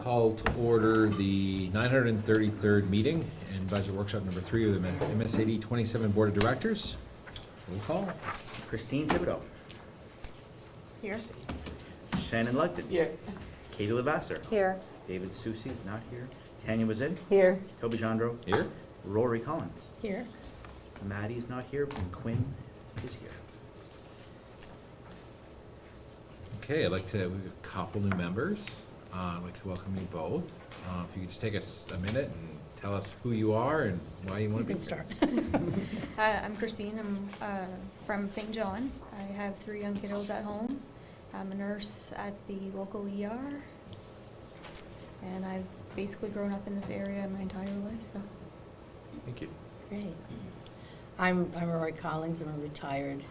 Call to order the 933rd meeting and budget workshop number 3 of the MSAD 27 Board of Directors. Roll call. Christine Thibodeau. Here. Shannon Lugden. Here. Katie Levasseur. Here. David Soucy is not here. Tanya Wazin. Here. Toby Jandro. Here. Rory Collins. Here. Maddie's not here, and Quinn is here. Okay, we have a couple new members. I'd like to welcome you both. If you could just take us a minute and tell us who you are and why you want to be here. Hi, I'm Christine. I'm from St. John. I have 3 young kiddos at home. I'm a nurse at the local ER. And I've basically grown up in this area my entire life. So. Thank you. Great. I'm Rory Collins. I'm a retired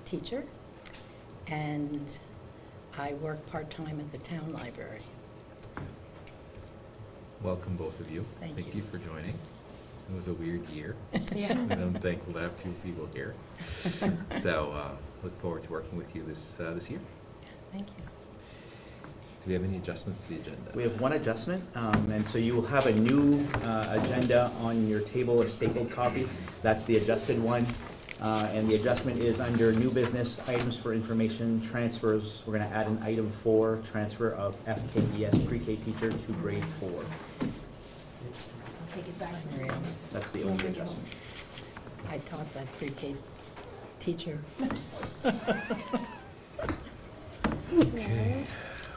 teacher. And I work part-time at the town library. Welcome, both of you. Thank you you. for joining. It was a weird year. Yeah. And I'm thankful to have 2 people here. So look forward to working with you this year. Thank you. Do we have any adjustments to the agenda? We have one adjustment, and so you will have a new agenda on your table, a stapled copy. That's the adjusted one. And the adjustment is under new business, items for information, transfers. We're going to add an item 4, transfer of FKES pre-K teacher to grade 4. I'll take it back, Maria. That's the only adjustment. I taught that pre-K teacher. Okay.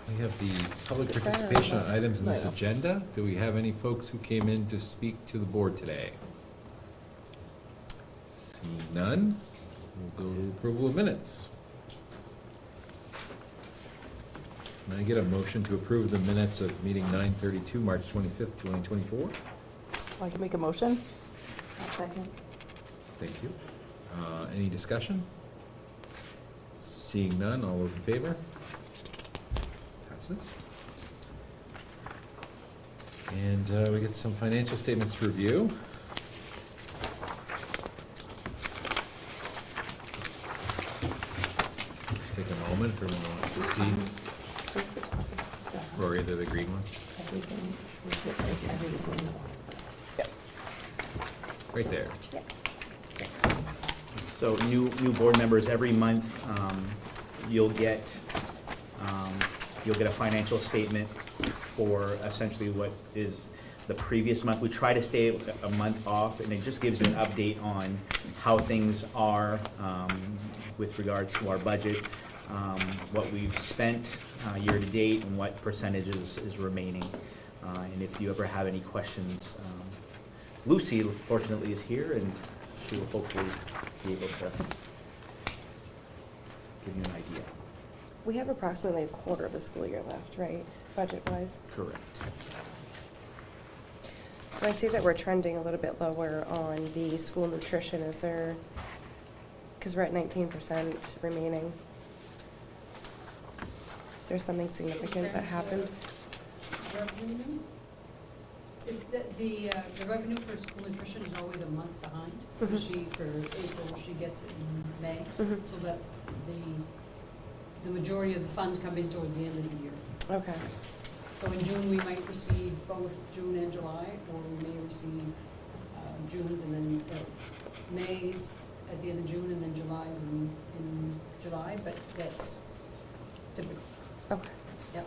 We have the public participation on items in this agenda. Do we have any folks who came in to speak to the board today? Seeing none, we'll go to approval of minutes. Can I get a motion to approve the minutes of meeting 9/32, March 25th, 2024? I can make a motion. I'll second. Thank you. Any discussion? Seeing none, all those in favor? Passes. And we get some financial statements to review. Take a moment if everyone wants to see. Rory, the green one. Right there. So new board members, every month you'll get a financial statement for essentially what is the previous month. We try to stay a month off, and it just gives you an update on how things are with regards to our budget, what we've spent year to date, and what percentages is remaining. And if you ever have any questions, Lucy, fortunately, is here, and she will hopefully be able to give you an idea. We have approximately a quarter of the school year left, right, budget-wise? Correct. So I see that we're trending a little bit lower on the school nutrition. Is there, because we're at 19% remaining. Is there something significant that happened? Revenue? The revenue for school nutrition is always a month behind. Mhm. For April, she gets it in May, Mhm. so that the majority of the funds come in towards the end of the year. Okay. So in June, we might receive both June and July, or we may receive June's and then May's at the end of June, and then July's in July, but that's typical. Okay. Yep.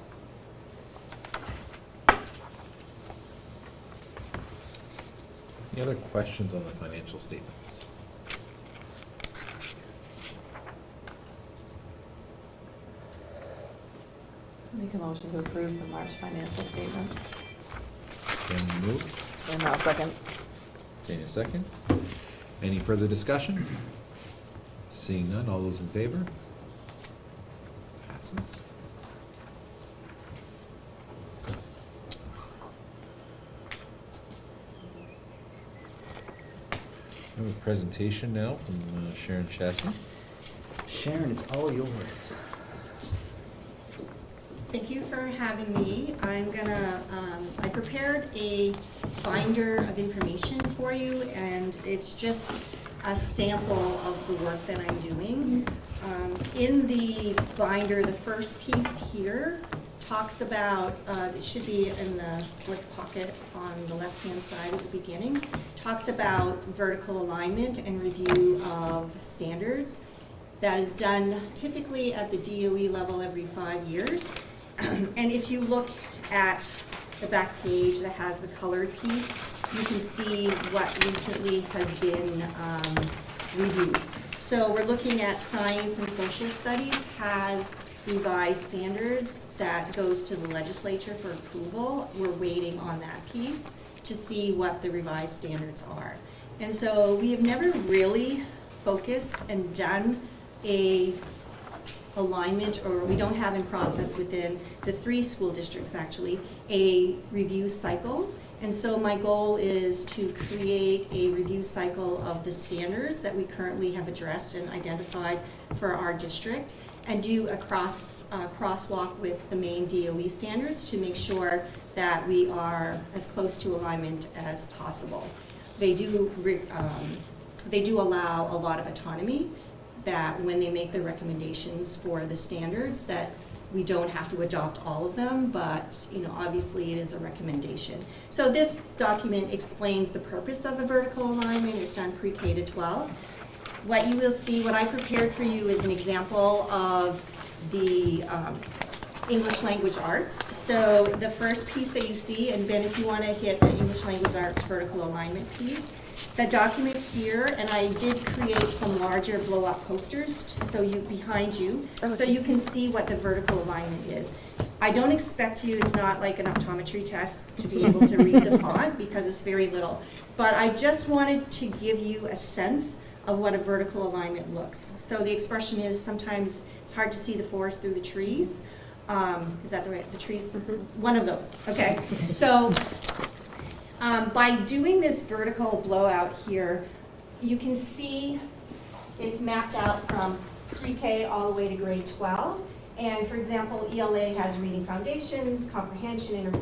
Any other questions on the financial statements? Make a motion to approve the March financial statements. Can move. And I'll second. Okay, a second. Any further discussion? Seeing none, all those in favor? Passes. We have a presentation now from Sharon Chassie. Sharon, it's all yours. Thank you for having me. I prepared a binder of information for you, and it's just a sample of the work that I'm doing. In the binder, the first piece here talks about, it should be in the slip pocket on the left-hand side at the beginning, talks about vertical alignment and review of standards. That is done typically at the DOE level every 5 years. And if you look at the back page that has the colored piece, you can see what recently has been reviewed. So we're looking at science and social studies has revised standards that goes to the legislature for approval. We're waiting on that piece to see what the revised standards are. And so we have never really focused and done a alignment, or we don't have in process within the 3 school districts actually, a review cycle. And so my goal is to create a review cycle of the standards that we currently have addressed and identified for our district, and do a crosswalk with the main DOE standards to make sure that we are as close to alignment as possible. They do allow a lot of autonomy, that when they make the recommendations for the standards, that we don't have to adopt all of them, but obviously it is a recommendation. So this document explains the purpose of a vertical alignment. It's done pre-K to 12. What you will see, what I prepared for you is an example of the English language arts. So the first piece that you see, and Ben, if you want to hit the English language arts vertical alignment piece, the document here, and I did create some larger blow-up posters so behind you, so you can see what the vertical alignment is. I don't expect you, it's not like an optometry test, to be able to read the font because it's very little, but I just wanted to give you a sense of what a vertical alignment looks. So the expression is sometimes it's hard to see the forest through the trees. Is that the right, the trees? One of those, okay. So by doing this vertical blowout here, you can see it's mapped out from pre-K all the way to grade 12. And for example, ELA has reading foundations, comprehension,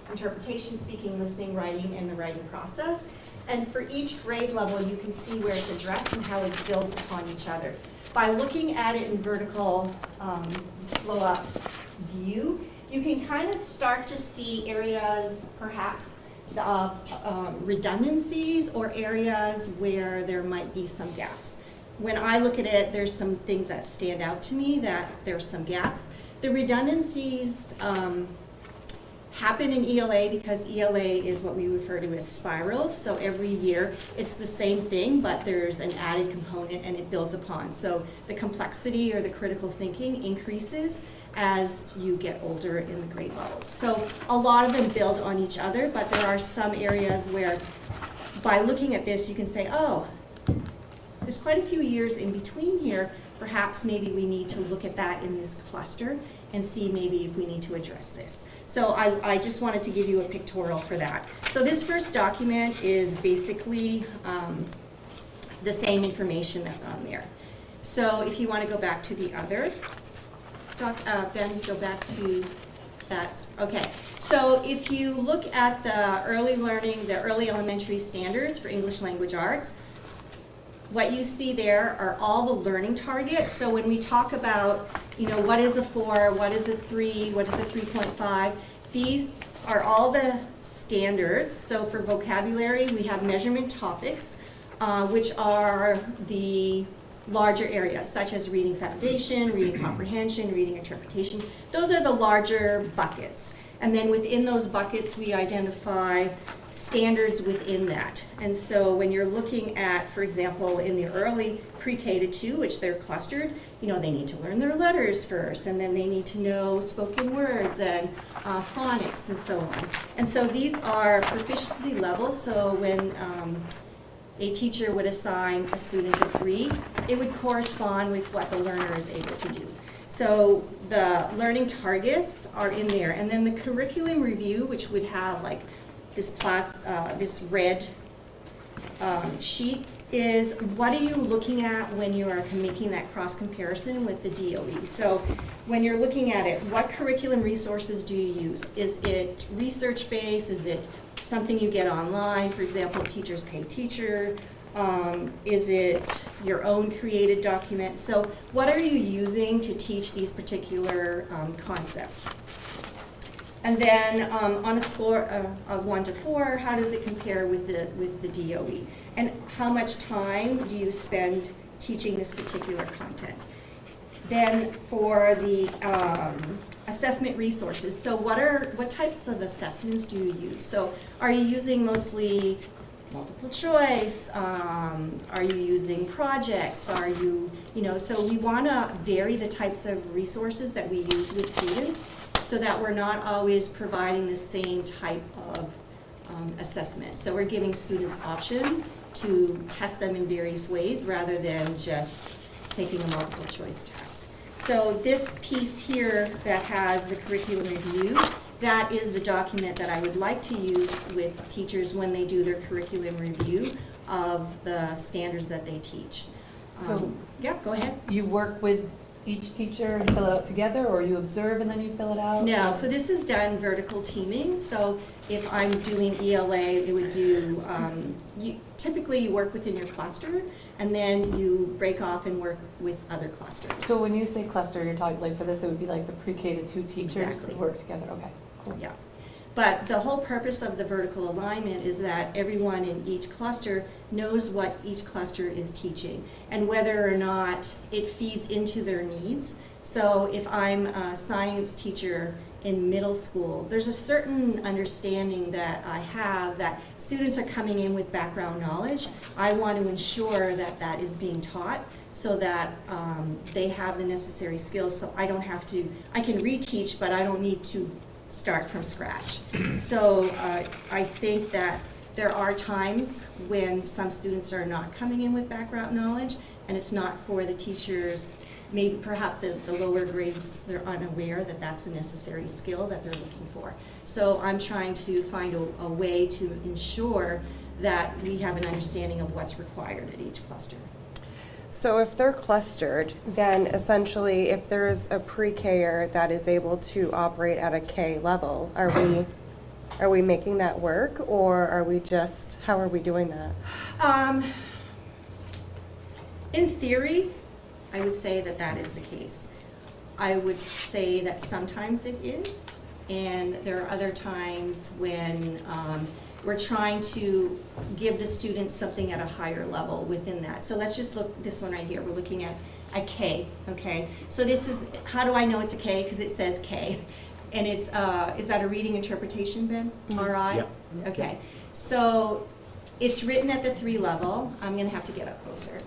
interpretation, speaking, listening, writing, and the writing process. And for each grade level, you can see where it's addressed and how it builds upon each other. By looking at it in vertical, this blow-up view, you can kind of start to see areas, perhaps, of redundancies or areas where there might be some gaps. When I look at it, there's some things that stand out to me, that there's some gaps. The redundancies happen in ELA because ELA is what we refer to as spirals. So every year it's the same thing, but there's an added component and it builds upon. So the complexity or the critical thinking increases as you get older in the grade levels. So a lot of them build on each other, but there are some areas where by looking at this you can say, oh, there's quite a few years in between here. Perhaps maybe we need to look at that in this cluster and see maybe if we need to address this. So I just wanted to give you a pictorial for that. So this first document is basically the same information that's on there. So if you want to go back to the other, Ben, go back to that. Okay, so if you look at the early learning, the early elementary standards for English language arts, what you see there are all the learning targets. So when we talk about, what is a 4, what is a 3, what is a 3.5, these are all the standards. So for vocabulary, we have measurement topics, which are the larger areas, such as reading foundation, reading comprehension, reading interpretation. Those are the larger buckets. And then within those buckets, we identify standards within that. And so when you're looking at, for example, in the early pre-K to 2, which they're clustered, they need to learn their letters first, and then they need to know spoken words and phonics and so on. And so these are proficiency levels. So when a teacher would assign a student a 3, it would correspond with what the learner is able to do. So the learning targets are in there. And then the curriculum review, which would have like this red sheet, is what are you looking at when you are making that cross comparison with the DOE. So when you're looking at it, what curriculum resources do you use? Is it research based? Is it something you get online? For example, Teachers Pay Teacher, Is it your own created document? So what are you using to teach these particular concepts? And then on a score of 1 to 4, how does it compare with the DOE? And how much time do you spend teaching this particular content? Then for the assessment resources, so what types of assessments do you use? So are you using mostly multiple choice? Are you using projects? Are you, so we want to vary the types of resources that we use with students so that we're not always providing the same type of assessment. So we're giving students option to test them in various ways rather than just taking a multiple choice test. So this piece here that has the curriculum review, that is the document that I would like to use with teachers when they do their curriculum review of the standards that they teach. So Yeah, go ahead. you work with each teacher and fill it out together, or you observe and then you fill it out? No, so this is done vertical teaming. So if I'm doing ELA, it would do, typically you work within your cluster and then you break off and work with other clusters. So when you say cluster, you're talking, like for this, it would be like the pre-K to 2 teachers Exactly. work together, okay, cool. Yeah. But the whole purpose of the vertical alignment is that everyone in each cluster knows what each cluster is teaching and whether or not it feeds into their needs. So if I'm a science teacher in middle school, there's a certain understanding that I have that students are coming in with background knowledge. I want to ensure that that is being taught so that they have the necessary skills so I don't have to, I can reteach, but I don't need to start from scratch. So I think that there are times when some students are not coming in with background knowledge and it's not for the teachers, maybe perhaps the lower grades, they're unaware that that's a necessary skill that they're looking for. So I'm trying to find a way to ensure that we have an understanding of what's required at each cluster. So if they're clustered, then essentially if there's a pre-Ker that is able to operate at a K level, are we making that work, or are we just, how are we doing that? In theory, I would say that that is the case. I would say that sometimes it is, and there are other times when we're trying to give the students something at a higher level within that. So let's just look, this one right here, we're looking at a K, okay? So this is, how do I know it's a K? Because it says K. And it's, is that a reading interpretation, Ben? RI? Yep. Okay. So it's written at the 3 level. I'm gonna have to get up closer.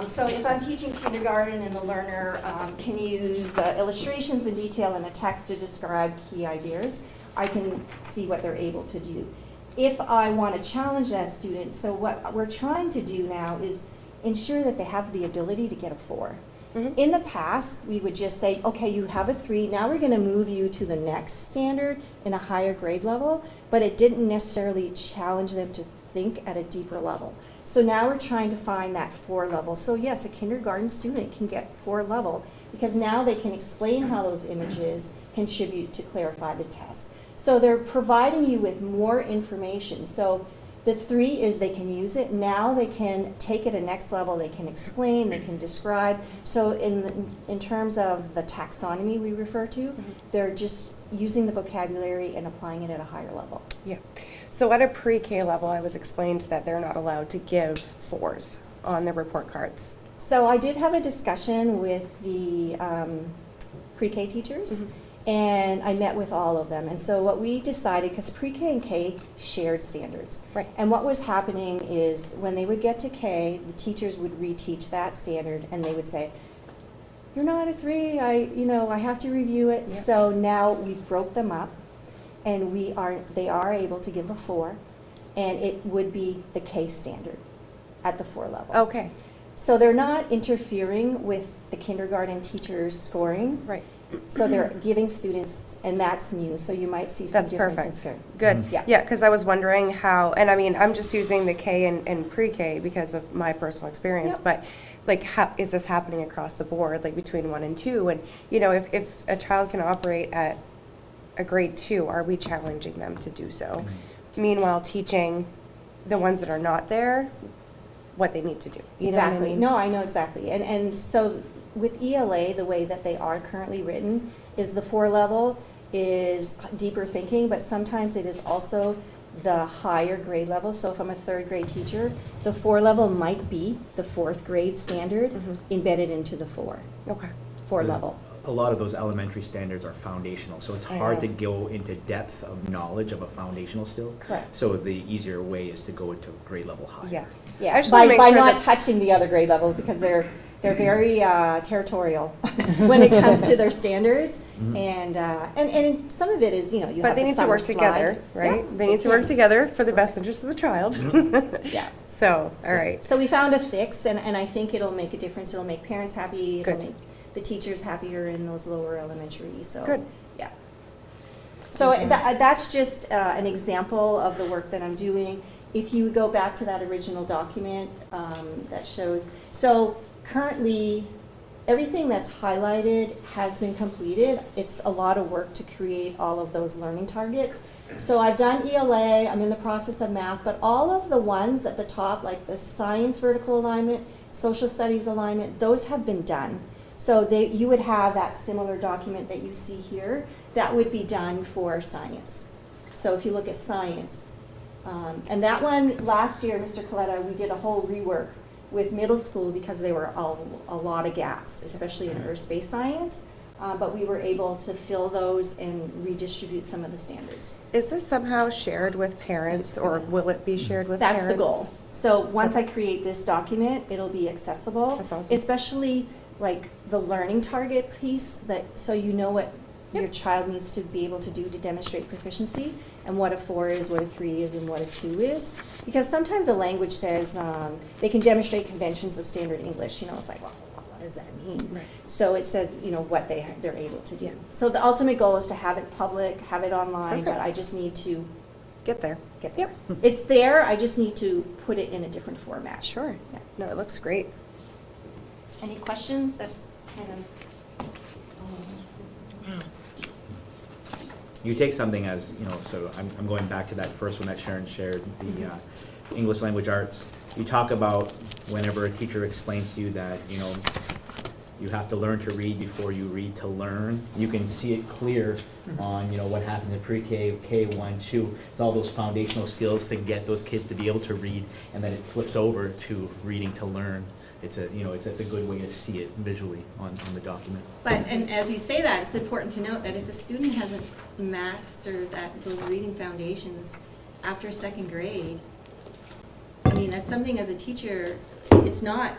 So if I'm teaching kindergarten and the learner can use the illustrations and detail in the text to describe key ideas, I can see what they're able to do. If I want to challenge that student, so what we're trying to do now is ensure that they have the ability to get a 4. Mm-hmm. In the past, we would just say, okay, you have a 3, now we're going to move you to the next standard in a higher grade level, but it didn't necessarily challenge them to think at a deeper level. So now we're trying to find that 4 level. So yes, a kindergarten student can get 4 level because now they can explain how those images contribute to clarify the test. So they're providing you with more information. So the 3 is they can use it. Now they can take it a next level. They can explain, they can describe. So in terms of the taxonomy we refer to, they're just using the vocabulary and applying it at a higher level. Yeah. So at a pre-K level, I was explained that they're not allowed to give 4s on their report cards. So I did have a discussion with the pre-K teachers. And I met with all of them. And so what we decided, because pre-K and K shared standards. Right. And what was happening is when they would get to K, the teachers would reteach that standard and they would say, you're not a 3, I have to review it. Yep. So now we broke them up and they are able to give a 4 and it would be the K standard at the 4 level. Okay. So they're not interfering with the kindergarten teachers' scoring. Right. So they're giving students, and that's new, so you might see some That's difference in perfect. scoring. Good. Yeah. Yeah, because I was wondering how, and I mean, I'm just using the K and pre-K because of my personal experience, Yep. but like, how is this happening across the board, like between 1 and 2? And, you know, if a child can operate at a grade 2, are we challenging them to do so? Meanwhile, teaching the ones that are not there what they need to do. You know what I Exactly. mean? No, I know exactly. And so with ELA, the way that they are currently written is the 4 level is deeper thinking, but sometimes it is also the higher grade level. So if I'm a 3rd grade teacher, the 4 level might be the 4th grade standard embedded into the 4 Okay. level. A lot of those elementary standards are foundational, so it's I hard to know. go into depth of knowledge of a foundational skill. Correct. So the easier way is to go into grade level high. Yeah. I Yeah, just wanna by make sure not that- touching the other grade level because they're very territorial when it comes to their standards, and some of it is, you know, you But have they the need to summer work slide. together, right? Yeah, They need to work can. together for the best interest of the child. Yeah. So, all right. So we found a fix, and I think it'll make a difference. It'll make parents happy. It'll Good. make the teachers happier in those lower elementary. So Good. yeah. So that's just an example of the work that I'm doing. If you go back to that original document that shows, so currently everything that's highlighted has been completed. It's a lot of work to create all of those learning targets. So I've done ELA, I'm in the process of math, but all of the ones at the top, like the science vertical alignment, social studies alignment, those have been done. So you would have that similar document that you see here, that would be done for science. So if you look at science, and that one, last year, Mr. Coletta, we did a whole rework with middle school because there were a lot of gaps, especially in earth space science. But we were able to fill those and redistribute some of the standards. Is this somehow shared with parents, or will it be shared with parents? That's the goal. So once I create this document, it'll be accessible. That's awesome. Especially like the learning target piece, so you know what your child needs to be able to do to demonstrate proficiency, and what a 4 is, what a 3 is, and what a 2 is. Because sometimes a language says they can demonstrate conventions of standard English. You know, it's like, well, what does that mean? Right. So it says, you know, what they're able to do. Yeah. So the ultimate goal is to have it public, have it online, but Perfect. I just need to Get there. get there. It's there, I just need to put it in a different format. Sure. Yeah. No, it looks great. Any questions? That's kind of. You take something as, you know, so I'm going back to that first one that Sharon shared, the English language arts. You talk about whenever a teacher explains to you that, you know, you have to learn to read before you read to learn. You can see it clear on, you know, what happens in pre-K, K1, 2. It's all those foundational skills to get those kids to be able to read, and then it flips over to reading to learn. It's a, you know, it's a good way to see it visually on the document. But, and as you say that, it's important to note that if a student hasn't mastered those reading foundations after 2nd grade, I mean, that's something as a teacher, it's not,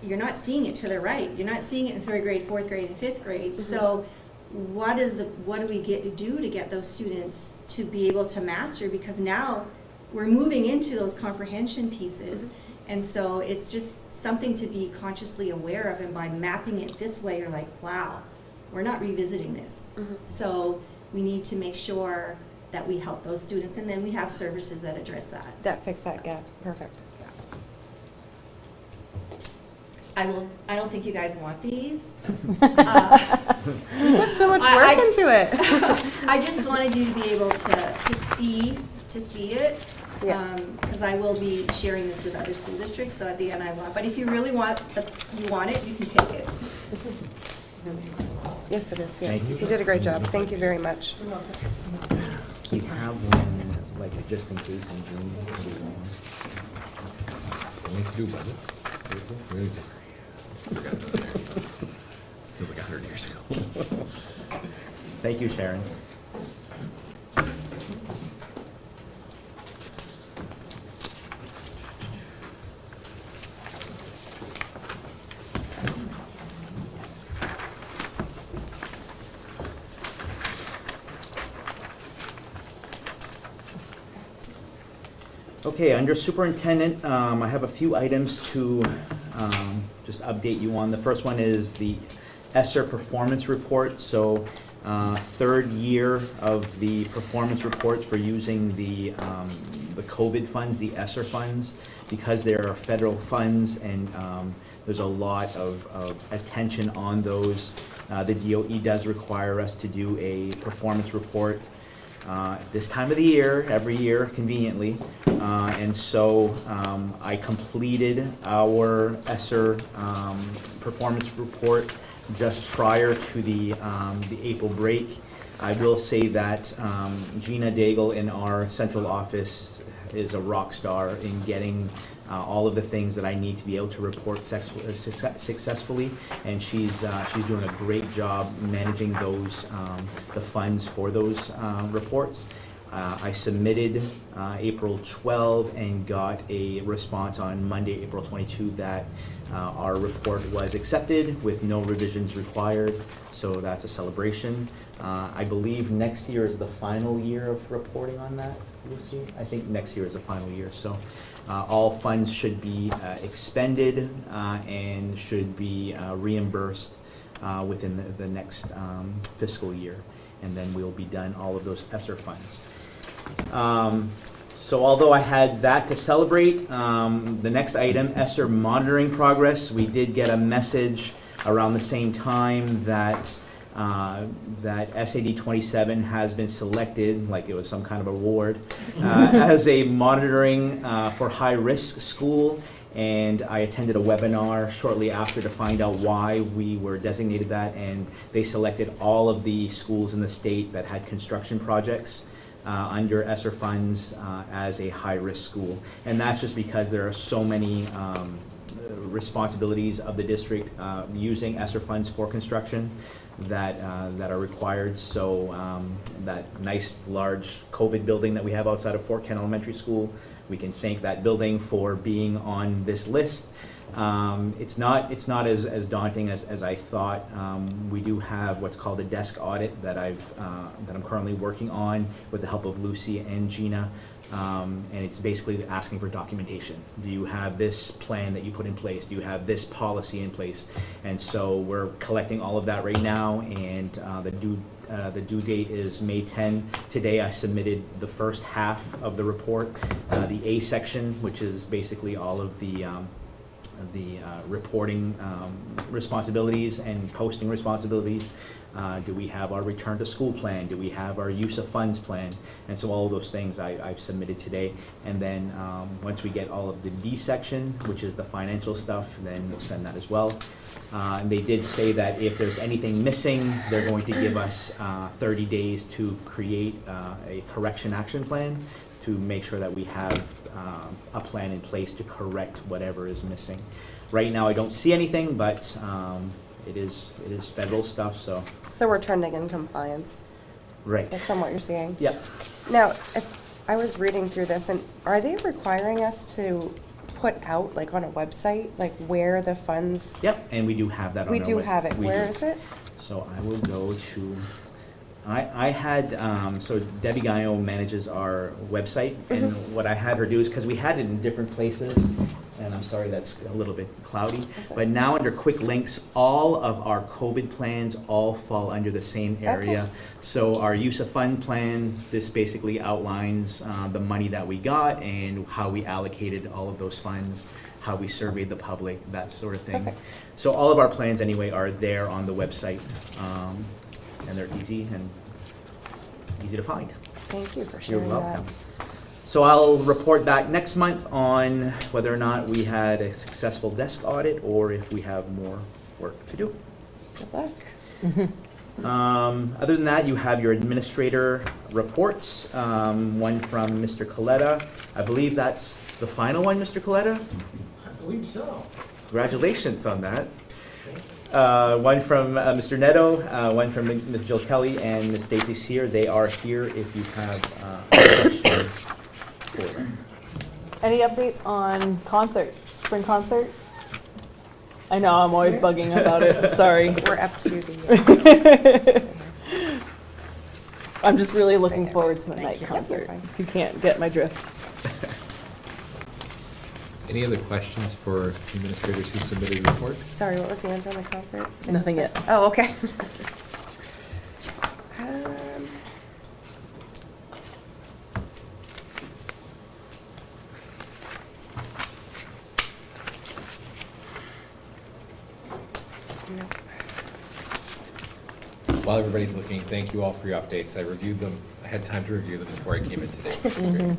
you're not seeing it to the right. You're not seeing it in 3rd grade, 4th grade, and 5th grade. Mm-hmm. So what do we do to get those students to be able to master? Because now we're moving into those comprehension pieces. Mm-hmm. And so it's just something to be consciously aware of, and by mapping it this way, you're like, wow, we're not revisiting this. Mhm. So we need to make sure that we help those students, and then we have services that address that. That fixed that gap. Perfect. I don't think you guys want these. You put so much work into it. I just wanted you to be able to see it. Yeah. Because I will be sharing this with other school districts, so at the end but if you really want it, you can take it. This is yes, it is. Yeah. Thank you. You did a great job. Thank you very much. We have one, like, just in case in June. We need to do budget. We need to- Forgot about that. Feels like 100 years ago. Thank you, Sharon. Okay, under superintendent, I have a few items to just update you on. The first one is the ESSER performance report. So 3rd year of the performance reports for using the COVID funds, the ESSER funds, because there are federal funds and there's a lot of attention on those. The DOE does require us to do a performance report. this time of the year, every year conveniently. And so I completed our ESSER performance report just prior to the April break. I will say that Gina Daigle in our central office is a rock star in getting all of the things that I need to be able to report successfully, and she's doing a great job managing those the funds for those reports. I submitted April 12 and got a response on Monday, April 22, that our report was accepted with no revisions required, so that's a celebration. I believe next year is the final year of reporting on that, Lucy. I think next year is the final year, so all funds should be expended and should be reimbursed within the next fiscal year, and then we'll be done all of those ESSER funds. So although I had that to celebrate, the next item, ESSER monitoring progress, we did get a message around the same time that that SAD 27 has been selected, like it was some kind of award, as a monitoring for high-risk school. And I attended a webinar shortly after to find out why we were designated that, and they selected all of the schools in the state that had construction projects under ESSER funds as a high-risk school. And that's just because there are so many responsibilities of the district using ESSER funds for construction that are required. So that nice large COVID building that we have outside of Fort Kent Elementary School, we can thank that building for being on this list. It's not as daunting as I thought. We do have what's called a desk audit that I'm currently working on with the help of Lucy and Gina. And it's basically asking for documentation. Do you have this plan that you put in place? Do you have this policy in place? And so we're collecting all of that right now, and the due date is May 10. Today I submitted the first half of the report, the A section, which is basically all of the reporting responsibilities and posting responsibilities. Do we have our return to school plan? Do we have our use of funds plan? And so all of those things I've submitted today. And then once we get all of the B section, which is the financial stuff, then we'll send that as well. And they did say that if there's anything missing, they're going to give us 30 days to create a correction action plan to make sure that we have a plan in place to correct whatever is missing. Right now I don't see anything, but it is federal stuff, so. So we're trending in compliance. Right. That's from what you're seeing. Yep. Now, if I was reading through this, and are they requiring us to put out, like on a website, like where the funds? Yep, and we do have that on our We do web- have it. we Where do. is it? So I will go to, I had, so Debbie Gallo manages our website, and what I had her do is, because we had it in different places, and I'm sorry that's a little bit cloudy, That's but now under quick links, all of our COVID plans all fall under the same area. Okay. So our use of fund plan, this basically outlines the money that we got and how we allocated all of those funds, how we surveyed the public, that sort of thing. Perfect. So all of our plans anyway are there on the website, and they're easy to find. Thank you for You're sharing that. welcome. So I'll report back next month on whether or not we had a successful desk audit or if we have more work to do. Good luck. Other than that, you have your administrator reports, one from Mr. Coletta. I believe that's the final one, Mr. Coletta? I believe so. Congratulations on that. One from Mr. Neto, one from Ms. Jill Kelly, and Ms. Stacy Sear. They are here if you have a question for them. Any updates on concert, spring concert? I know, I'm always bugging about it, I'm sorry. We're up to the, I'm just really looking Right there. forward to the Thank night you. concert. Yep, you're fine. You can't get my drift. Any other questions for the administrators who submitted reports? sorry, what was the answer on the concert? I Nothing missed it. yet. Oh, okay. While everybody's looking, thank you all for your updates. I reviewed them had time to review them before I came in today, which is great.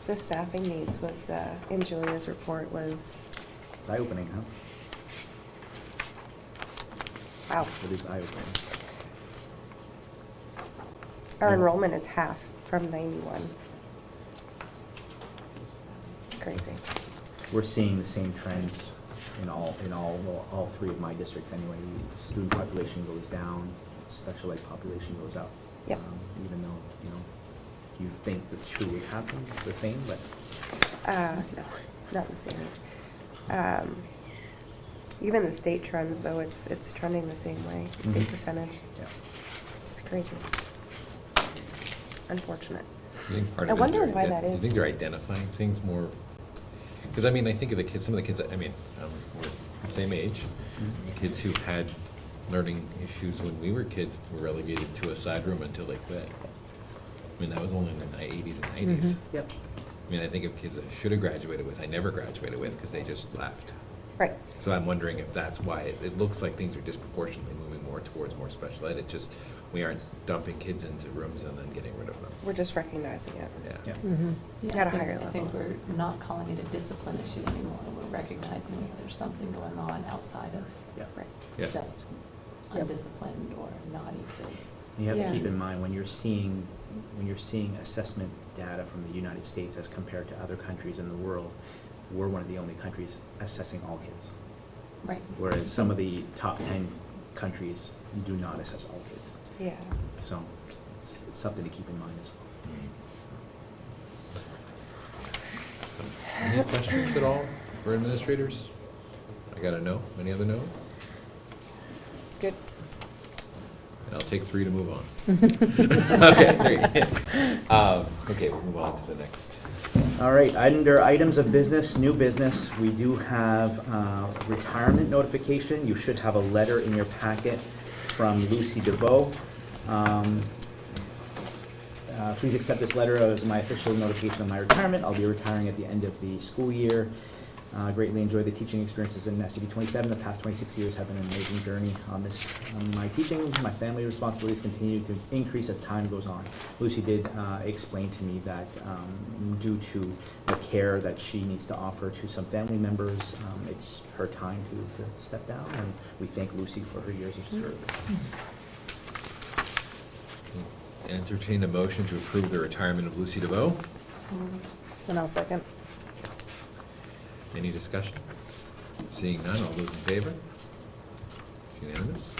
The staffing needs was, in Julia's report was, It's eye-opening, huh? wow, It is eye-opening. our enrollment is half from 91. Crazy. We're seeing the same trends in all three of my districts anyway. The student population goes down, special ed population goes up. Yep. Even though, you think the two would happen the same, but No, not the same. Even the state trends, though, it's trending the same way, the state Mhm. percentage. yeah. It's crazy. Unfortunate. I think part I of it wonder they're why ident- that Do you is. think they're identifying things more? Because I mean, I think of the kids, some of the kids, I mean, we're the same age. Mhm. The kids who had learning issues when we were kids were relegated to a side room until they quit. I mean, that was only in the 80s and 90s. Mhm. Yep. I mean, I think of kids that I should have graduated with, I never graduated with because they just left. Right. So I'm wondering if that's why it looks like things are disproportionately moving more towards more special ed. It just, we aren't dumping kids into rooms and then getting rid of them. We're just recognizing it. Yeah. Yeah. Mm-hmm. At a higher I think level. we're not calling it a discipline issue anymore. We're recognizing that there's something going on outside of Yeah. Right. Yeah. just Yep. undisciplined or naughty kids. You have to Yeah. keep in mind, when you're seeing assessment data from the United States as compared to other countries in the world, we're one of the only countries assessing all kids. Right. Whereas some of the top 10 countries do not assess all kids. Yeah. So it's something to keep in mind as well. So, any questions at all for administrators? I got a no. Any other no's? Good. And I'll take 3 to move on. Okay, great. Okay, we'll move on to the next. All right, under items of business, new business, we do have retirement notification. You should have a letter in your packet from Lucy DeVoe. Please accept this letter as my official notification of my retirement. I'll be retiring at the end of the school year. Greatly enjoyed the teaching experiences in SCD 27. The past 26 years have been an amazing journey on this. My teaching, my family responsibilities continue to increase as time goes on. Lucy did explain to me that due to the care that she needs to offer to some family members, it's her time to step down, and we thank Lucy for her years of service. Entertain a motion to approve the retirement of Lucy DeVoe. And I'll second. Any discussion? Seeing none, all those in favor? Unanimous?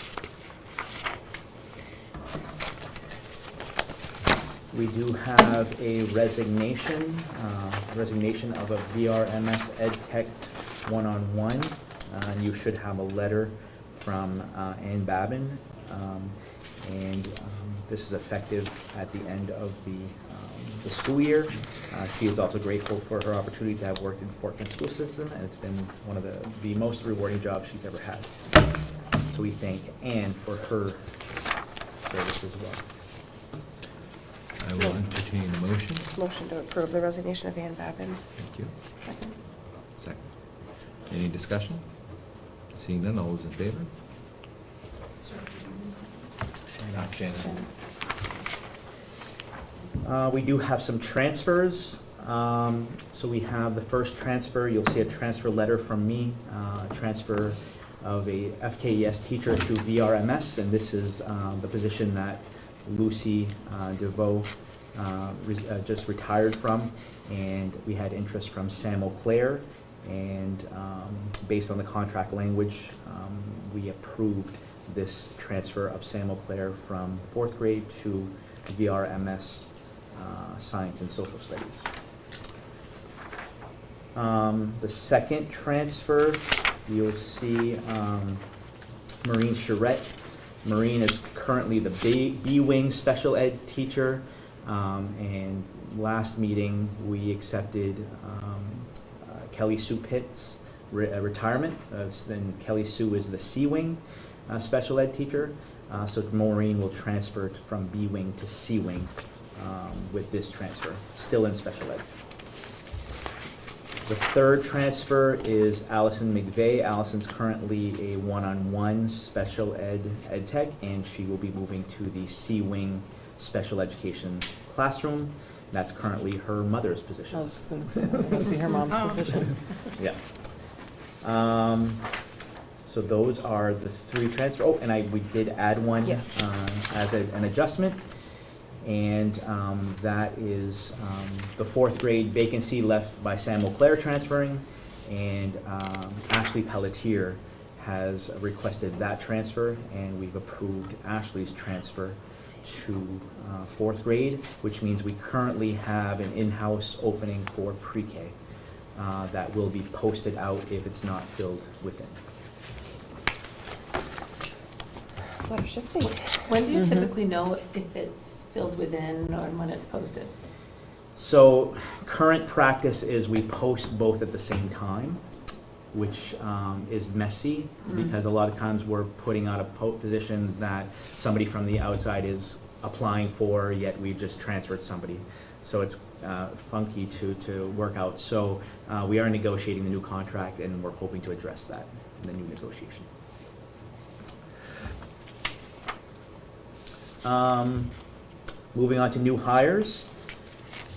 We do have a resignation of a VRMS Ed Tech one-on-one. You should have a letter from Ann Babin. This is effective at the end of the school year. She is also grateful for her opportunity to have worked in the Fort Kent school system, and it's been one of the most rewarding jobs she's ever had. So we thank Ann for her service as well. I will entertain a motion. Motion to approve the resignation of Ann Babin. Thank you. Second. Second. Any discussion? Seeing none, all those in favor? Not Shannon. We do have some transfers. So we have the first transfer. You'll see a transfer letter from me, transfer of a FKES teacher to VRMS, and this is the position that Lucy DeVoe just retired from, and we had interest from Sam O'Clair, and based on the contract language, we approved this transfer of Sam O'Clair from 4th grade to VRMS science and social studies. The second transfer, you'll see Maureen Charette. Maureen is currently the B-Wing special ed teacher, and last meeting we accepted Kelly Sue Pitt's retirement, and Kelly Sue is the C-Wing special ed teacher, so Maureen will transfer from B-Wing to C-Wing with this transfer, still in special ed. The third transfer is Allison McVeigh. Allison's currently a one-on-one special ed tech, and she will be moving to the C-Wing special education classroom. That's currently her mother's position. I was just going to say, that must be her mom's position. Yeah. So those are the three transfer. Oh, and we did add one Yes. As an adjustment. And that is the fourth grade vacancy left by Sam O'Clair transferring, and Ashley Pelletier has requested that transfer, and we've approved Ashley's transfer to fourth grade, which means we currently have an in-house opening for pre-K that will be posted out if it's not filled within. A lot of shifting. When do you Mhm. typically know if it's filled within or when it's posted? So current practice is we post both at the same time, which is messy because a lot of times we're putting out a position that somebody from the outside is applying for, yet we've just transferred somebody. So it's funky to work out. So we are negotiating the new contract, and we're hoping to address that in the new negotiation. Moving on to new hires,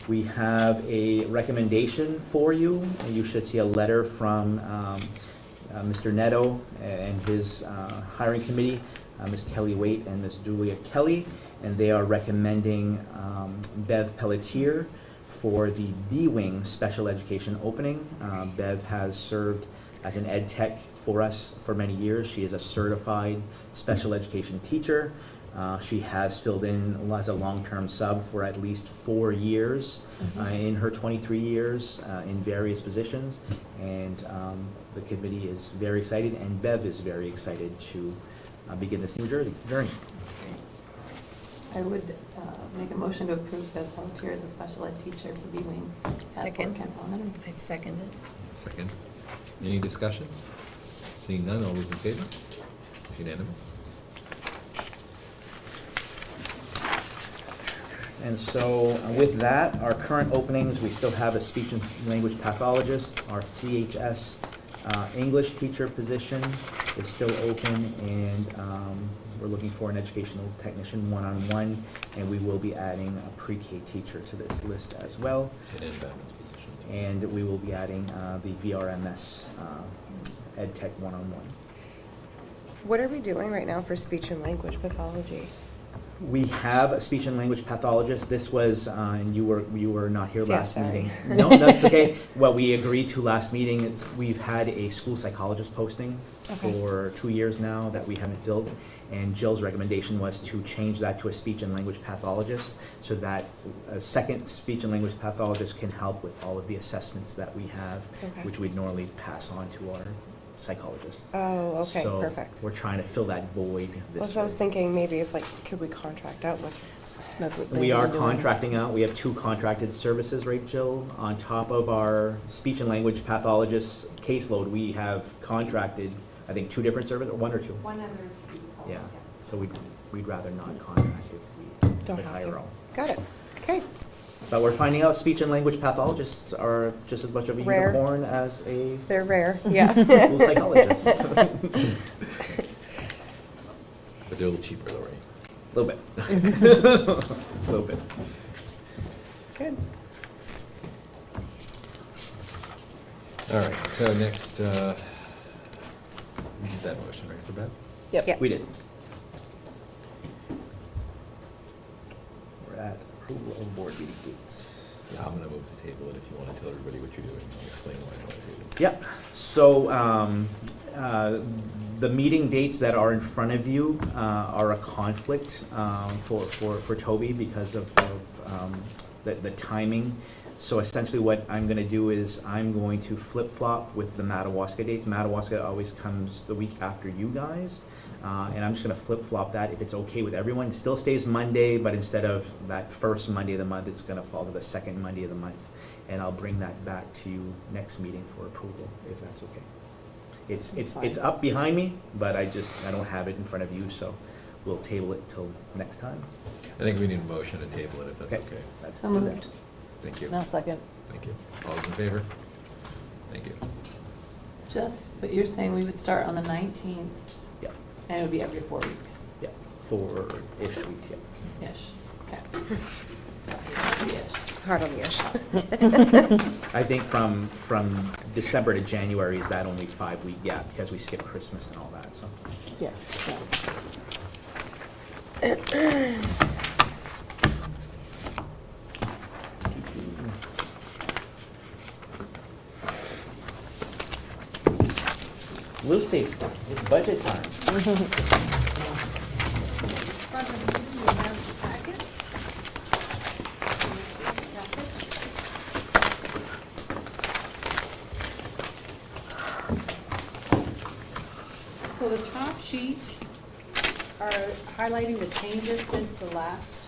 we have a recommendation for you. You should see a letter from Mr. Neto and his hiring committee, Ms. Kelly Waite and Ms. Julia Kelly, and they are recommending Bev Pelletier for the B-Wing special education opening. Bev has served as an ed tech for us for many years. She is a certified special education teacher. She has filled in as a long-term sub for at least 4 years in her 23 years in various positions, and the committee is very excited, and Bev is very excited to begin this new journey. I would make a motion to approve Bev Pelletier as a special ed teacher for B-Wing at Fort Second. Kent Elementary. I second it. Second. Any discussion? Seeing none, all those in favor? It's unanimous. And so with that, our current openings, we still have a speech and language pathologist. Our CHS English teacher position is still open, and we're looking for an educational technician one-on-one, and we will be adding a pre-K teacher to this list as well. And Batman's position. And we will be adding the VRMS ed tech one-on-one. What are we doing right now for speech and language pathology? We have a speech and language pathologist. This was, and you were not here Yeah, last sorry. meeting. No, that's okay. What we agreed to last meeting is we've had a school psychologist posting Okay. for 2 years now that we haven't filled. And Jill's recommendation was to change that to a speech and language pathologist so that a second speech and language pathologist can help with all of the assessments that we have, Okay. which we'd normally pass on to our psychologist. Oh, okay, So perfect. we're trying to fill that void Well, this so I was way. thinking maybe if could we contract out with? That's what We they are were doing. contracting out. We have 2 contracted services, right, Jill? On top of our speech and language pathologist's caseload, we have contracted, I think, 2 different services, or 1 or 2? One other. Yeah, so we'd rather not contract if we Don't could have hire to. our own. Got it. Okay. But we're finding out speech and language pathologists are just as much of a Rare. unicorn as a They're rare. Yeah. school psychologist. But they're a little cheaper though, right? A little bit. A little bit. Good. All right, so next, we did that motion, right, for Bev? Yep. We did. We're at approval of board meeting dates. Yeah, I'm gonna move to table it if you wanna tell everybody what you're doing. I'll explain why I want to table it. Yep, so the meeting dates that are in front of you are a conflict for Toby because of the timing. So essentially what I'm gonna do is I'm going to flip-flop with the Madawaska dates. Madawaska always comes the week after you guys. And I'm just gonna flip-flop that if it's okay with everyone. It still stays Monday, but instead of that first Monday of the month, it's gonna fall to the second Monday of the month. And I'll bring that back to you next meeting for approval, if that's okay. It's up behind me, but I don't have it in front of you, so we'll table it till next time. I think we need a motion to table it if that's okay. Let's So do that. moved. Thank you. Now second. Thank you. All those in favor? Thank you. But you're saying we would start on the 19th, Yeah, and it would be every 4 weeks, yeah, 4-ish weeks, yeah. ish, okay. Ish. Hardly-ish. I think from December to January is that only 5-week, yeah, because we skip Christmas and all that, so. Yes. We'll see, it's budget time. Front of you, you have the packet. This is packet. So the top sheet are highlighting the changes since the last,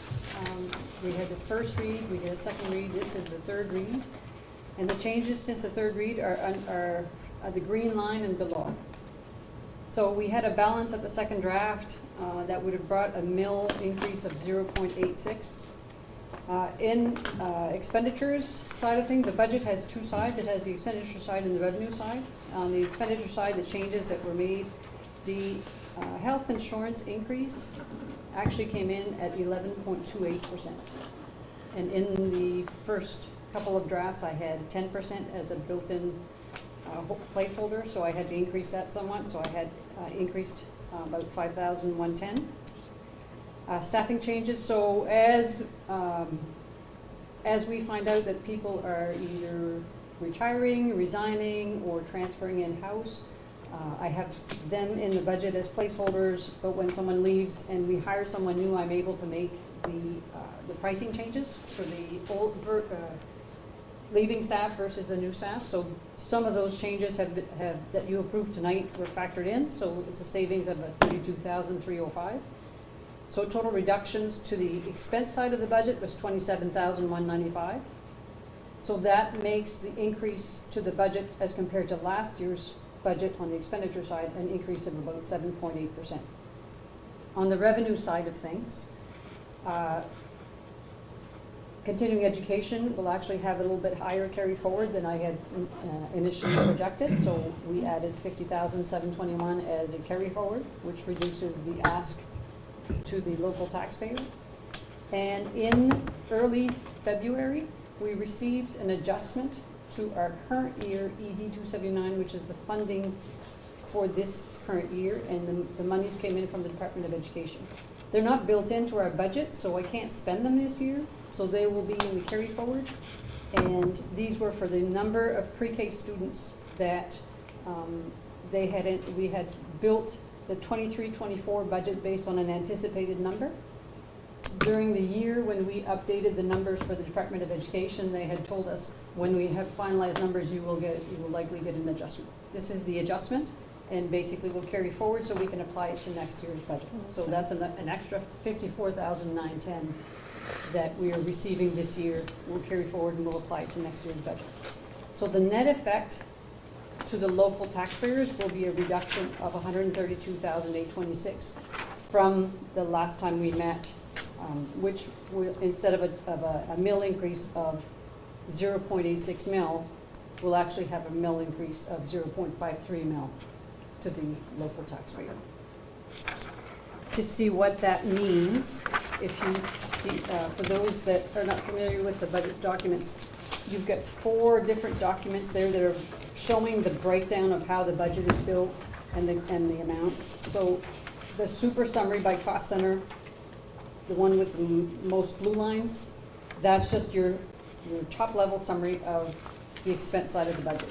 we had the first read, we did a second read, this is the third read. And the changes since the third read are the green line and below. So we had a balance at the second draft that would have brought a mill increase of 0.86. In expenditures side of things, the budget has two sides. It has the expenditure side and the revenue side. On the expenditure side, the changes that were made, the health insurance increase actually came in at 11.28%. And in the first couple of drafts, I had 10% as a built-in placeholder, so I had to increase that somewhat, so I had increased about 5,110. Staffing changes, so as we find out that people are either retiring, resigning, or transferring in-house, I have them in the budget as placeholders, but when someone leaves and we hire someone new, I'm able to make the pricing changes for the old leaving staff versus the new staff. So some of those changes that you approved tonight were factored in, so it's a savings of $32,305. So total reductions to the expense side of the budget was $27,195. So that makes the increase to the budget as compared to last year's budget on the expenditure side an increase of about 7.8%. On the revenue side of things, continuing education will actually have a little bit higher carry forward than I had initially projected, so we added $50,721 as a carry forward, which reduces the ask to the local taxpayer. And in early February, we received an adjustment to our current year ED 279, which is the funding for this current year, and the monies came in from the Department of Education. They're not built into our budget, so I can't spend them this year, so they will be in the carry forward. And these were for the number of pre-K students that we had built the 23-24 budget based on an anticipated number. During the year when we updated the numbers for the Department of Education, they had told us when we have finalized numbers, you will likely get an adjustment. This is the adjustment, and basically we'll carry forward so we can apply it to next year's budget. So that's an extra $54,910 that we are receiving this year. We'll carry forward and we'll apply it to next year's budget. So the net effect to the local taxpayers will be a reduction of $132,826 from the last time we met, which will, instead of a mill increase of 0.86 mil, we'll actually have a mill increase of 0.53 mil to the local taxpayer. To see what that means, if you, for those that are not familiar with the budget documents, you've got 4 different documents there that are showing the breakdown of how the budget is built and the amounts. So the super summary by cost center, the one with the most blue lines, that's just your top level summary of the expense side of the budget.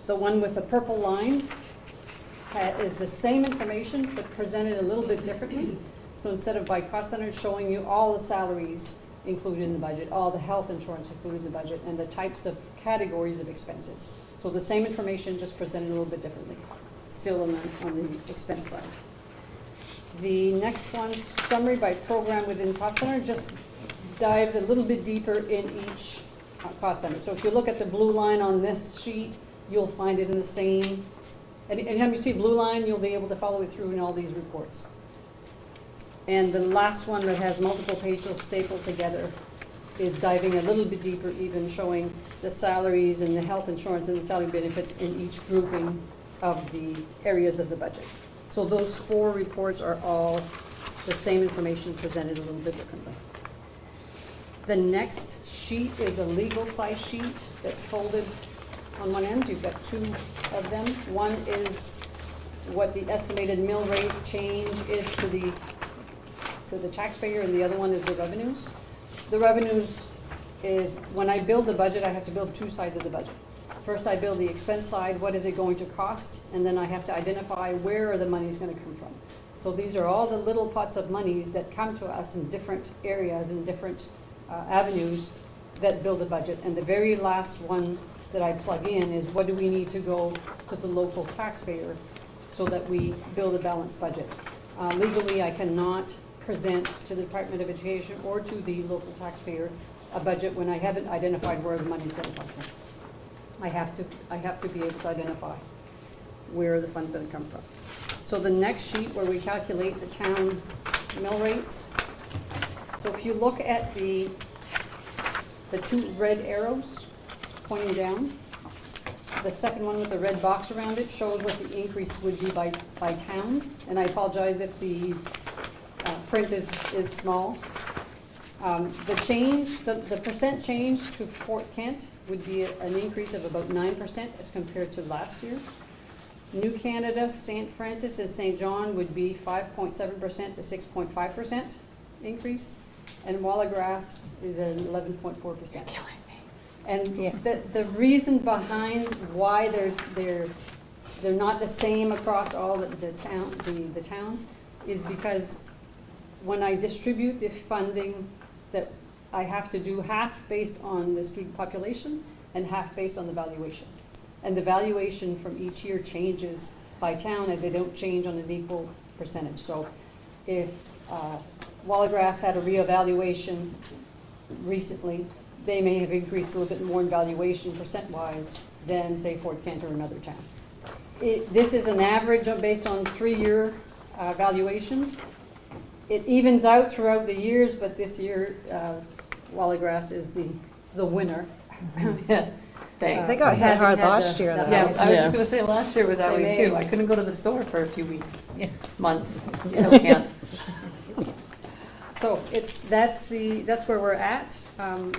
The one with the purple line is the same information but presented a little bit differently. So instead of by cost center showing you all the salaries included in the budget, all the health insurance included in the budget, and the types of categories of expenses. So the same information, just presented a little bit differently, still on the expense side. The next one, summary by program within cost center, just dives a little bit deeper in each cost center. So if you look at the blue line on this sheet, you'll find it in the same, anytime you see a blue line, you'll be able to follow it through in all these reports. And the last one that has multiple pages stapled together is diving a little bit deeper, even showing the salaries and the health insurance and the salary benefits in each grouping of the areas of the budget. So those 4 reports are all the same information presented a little bit differently. The next sheet is a legal size sheet that's folded on one end. You've got 2 of them. One is what the estimated mill rate change is to the taxpayer, and the other one is the revenues. The revenues is, when I build the budget, I have to build 2 sides of the budget. First, I build the expense side, what is it going to cost, and then I have to identify where the money's going to come from. So these are all the little pots of monies that come to us in different areas and different avenues that build a budget. And the very last one that I plug in is, what do we need to go to the local taxpayer so that we build a balanced budget. Legally, I cannot present to the Department of Education or to the local taxpayer a budget when I haven't identified where the money's going to come from. I have to be able to identify where the fund's going to come from. So the next sheet, where we calculate the town mill rates. So if you look at the 2 red arrows pointing down, the second one with the red box around it shows what the increase would be by town. And I apologize if the print is small. The change, the percent change to Fort Kent would be an increase of about 9% as compared to last year. New Canada, St. Francis, and St. John would be 5.7% to 6.5% increase, and Wallagrass is an 11.4%. And the reason behind why they're not the same across all the towns is because when I distribute the funding, that I have to do half based on the student population and half based on the valuation. And the valuation from each year changes by town, and they don't change on an equal percentage. So if Wallagrass had a reevaluation recently, they may have increased a little bit more in valuation percent-wise than, say, Fort Kent or another town. This is an average based on 3-year valuations. It evens out throughout the years, but this year, Wallagrass is the winner. Thanks. They got hit hard last year, though. Yeah, I was just going to say, last year was that way too. I couldn't go to the store for a few weeks, months. Still can't. So that's where we're at,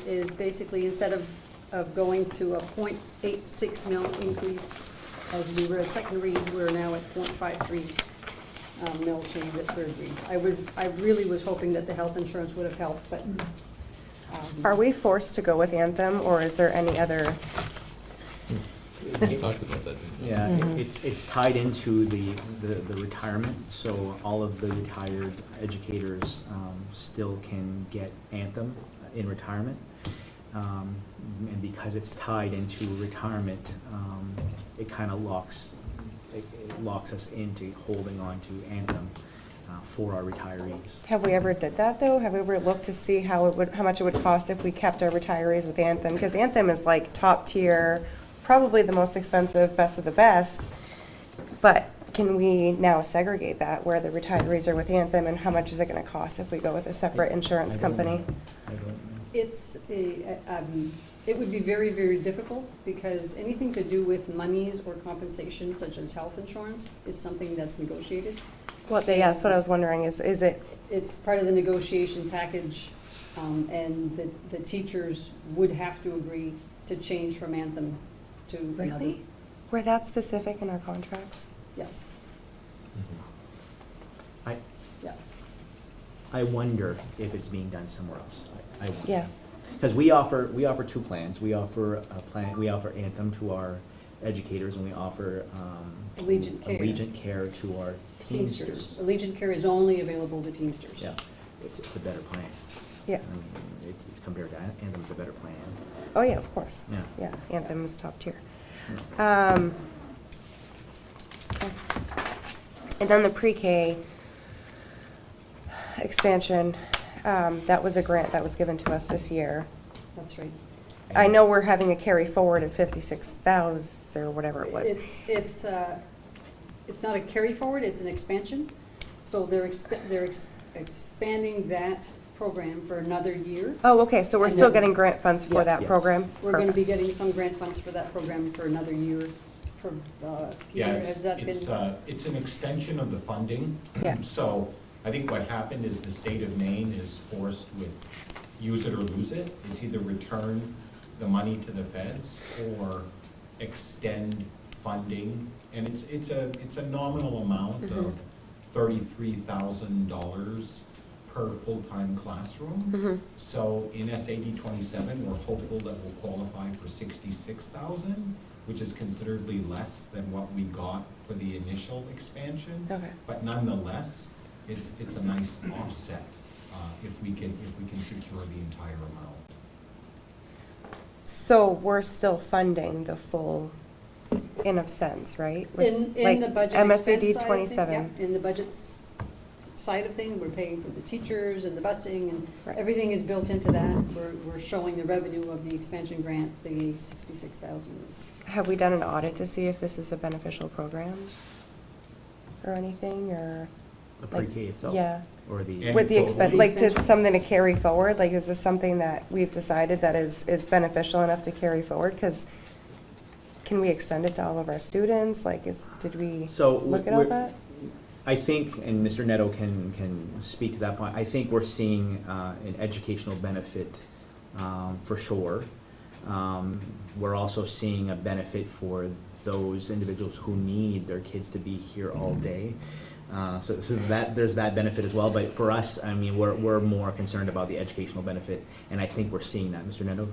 is basically instead of going to a 0.86 mil increase as we were at second read, we're now at 0.53 mil change at third read. I really was hoping that the health insurance would have helped, but. Are we forced to go with Anthem, or is there any other? We talked about that. Yeah, it's tied into the retirement, so all of the retired educators still can get Anthem in retirement. And because it's tied into retirement, it kind of locks us into holding on to Anthem for our retirees. Have we ever did that, though? Have we ever looked to see how much it would cost if we kept our retirees with Anthem? Because Anthem is like top tier, probably the most expensive, best of the best. But can we now segregate that, where the retirees are with Anthem, and how much is it going to cost if we go with a separate insurance company? I don't know. It would be very, very difficult, because anything to do with monies or compensation, such as health insurance, is something that's negotiated. Well, that's what I was wondering, is it? It's part of the negotiation package, and the teachers would have to agree to change from Anthem to another. Really? We're that specific in our contracts? Yes. I wonder if it's being done somewhere else. I wonder. Yeah. Because we offer 2 plans. We offer Anthem to our educators, and we offer Allegiant Care to our Teamsters. Allegiant Care is only available to Teamsters. Yeah, it's a better plan. Yeah. I mean, compared to Anthem's a better plan. Oh, yeah, of course. Yeah. Yeah, Anthem is top tier. Yeah. Okay. And then the pre-K expansion, that was a grant that was given to us this year. That's right. I know we're having a carry forward of 56,000 or whatever it was. It's not a carry forward, it's an expansion. So they're expanding that program for another year. Oh, okay, so we're And still then- getting grant funds for Yes, that yes. program? We're gonna be Perfect. getting some grant funds for that program for another year. Yeah, Peter, has that been? it's an extension of the funding. Yeah. So I think what happened is the state of Maine is forced with use it or lose it. It's either return the money to the feds or extend funding. And it's a nominal amount of $33,000 per full-time classroom. Mhm. So in SAD 27, we're hopeful that we'll qualify for 66,000, which is considerably less than what we got for the initial expansion. Okay. But nonetheless, it's a nice offset if we can secure the entire amount. So we're still funding the full, in a sense, right? We're In like the budget MSAD expense side of things, 27. yeah, in the budget's side of things, we're paying for the teachers and the busing, and Right. everything is built into that. We're showing the revenue of the expansion grant, the 66,000 is. Have we done an audit to see if this is a beneficial program or anything, or? The like, pre-K itself? Yeah, Or the? And with the expense, Anecdotally- like, to expansion. something to carry forward, like, is this something that we've decided that is beneficial enough to carry forward? Because can we extend it to all of our students? Like, did we So look at all we're- that? I think, and Mr. Neto can speak to that point, I think we're seeing an educational benefit for sure. We're also seeing a benefit for those individuals who need their kids to be here all day. So that, there's that benefit as well, but for us, I mean, we're more concerned about the educational benefit, and I think we're seeing that. Mr. Neto?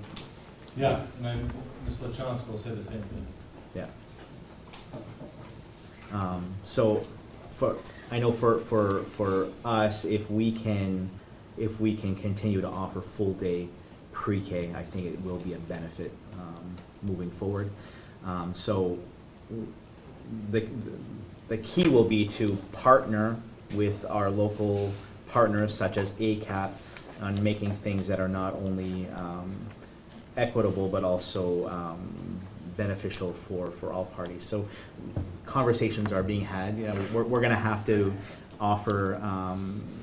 Yeah, and then Ms. Lechonsk will say the same thing. Yeah. So I know for us, if we can continue to offer full day pre-K, I think it will be a benefit moving forward. So the key will be to partner with our local partners such as ACAP on making things that are not only equitable but also beneficial for all parties. So conversations are being had. You know, we're going to have to offer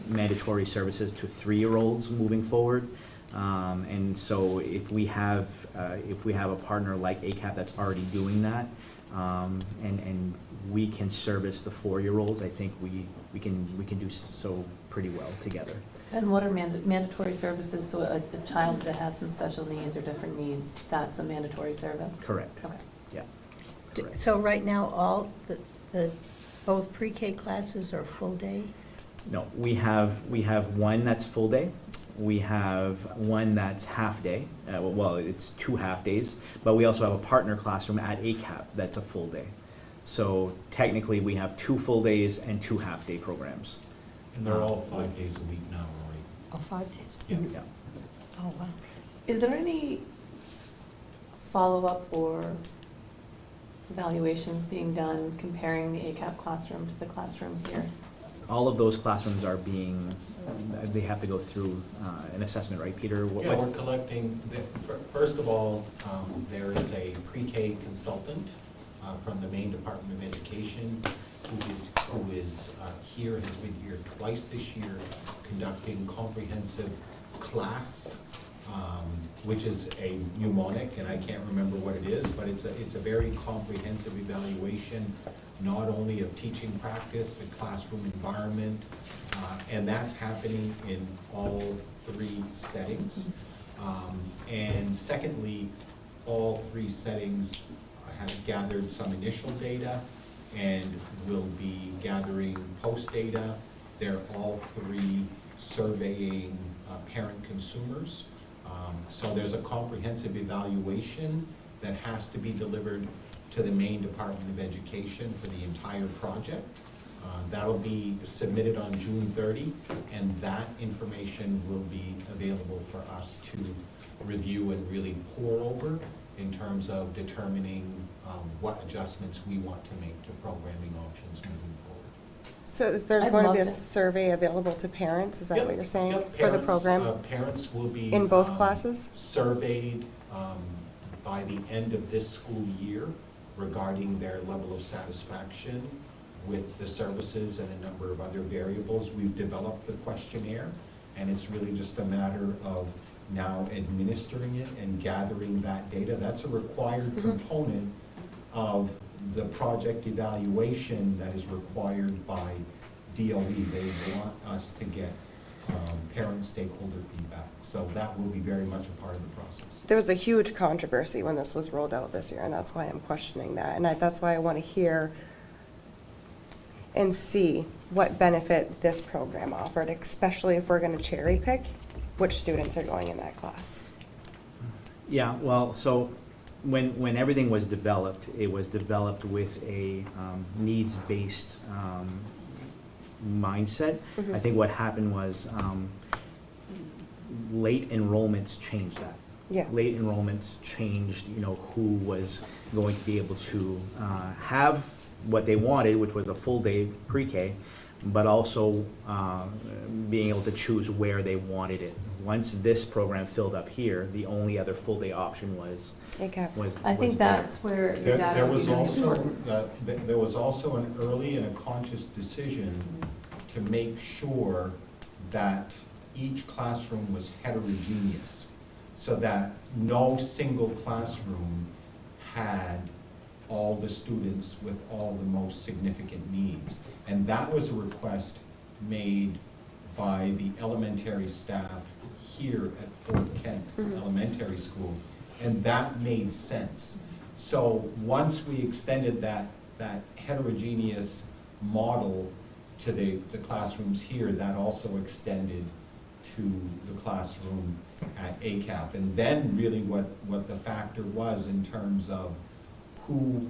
mandatory services to 3-year-olds moving forward. And so if we have a partner like ACAP that's already doing that, and we can service the 4-year-olds, I think we can do so pretty well together. And what are mandatory services? So a child that has some special needs or different needs, that's a mandatory service? Correct. Okay. Yeah. Correct. So right now, all both pre-K classes are full day? No, we have one that's full day. We have one that's half day. Well, it's 2 half days, but we also have a partner classroom at ACAP that's a full day. So technically, we have 2 full days and 2 half day programs. And they're all 5 days a week now, Rory. Oh, 5 days? Yeah. Yeah. Oh, wow. Is there any follow-up or evaluations being done comparing the ACAP classroom to the classroom here? All of those classrooms are they have to go through an assessment, right, Peter? Yeah, we're collecting, first of all, there is a pre-K consultant from the Maine Department of Education who is here, has been here twice this year, conducting comprehensive class, which is a mnemonic, and I can't remember what it is, but it's a very comprehensive evaluation, not only of teaching practice, the classroom environment, and that's happening in all 3 settings. And secondly, all 3 settings have gathered some initial data and will be gathering post data. They're all 3 surveying parent consumers. So there's a comprehensive evaluation that has to be delivered to the Maine Department of Education for the entire project. That'll be submitted on June 30, and that information will be available for us to review and really pore over in terms of determining what adjustments we want to make to programming options moving forward. So there's I'd going to love be a to. survey available to parents, is that Yep, what you're saying, yep, for the parents, program? Parents will be. In both classes? Surveyed by the end of this school year regarding their level of satisfaction with the services and a number of other variables. We've developed the questionnaire, and it's really just a matter of now administering it and gathering that data. That's a required component of the project evaluation that is required by DOE. They want us to get parent stakeholder feedback. So that will be very much a part of the process. There was a huge controversy when this was rolled out this year, and that's why I'm questioning that. And that's why I want to hear and see what benefit this program offered, especially if we're going to cherry pick which students are going in that class. Yeah, well, so when everything was developed, it was developed with a needs-based mindset. Mhm. I think what happened was late enrollments changed that. Yeah. Late enrollments changed, who was going to be able to have what they wanted, which was a full-day pre-K, but also being able to choose where they wanted it. Once this program filled up here, the only other full-day option was ACAP. I think there. that's where the There data will was be really also, important. there was also an early and a conscious decision to make sure that each classroom was heterogeneous, so that no single classroom had all the students with all the most significant needs. And that was a request made by the elementary staff here at Fort Kent Elementary School, and that made sense. So once we extended that heterogeneous model to the classrooms here, that also extended to the classroom at ACAP. And then really what the factor was in terms of who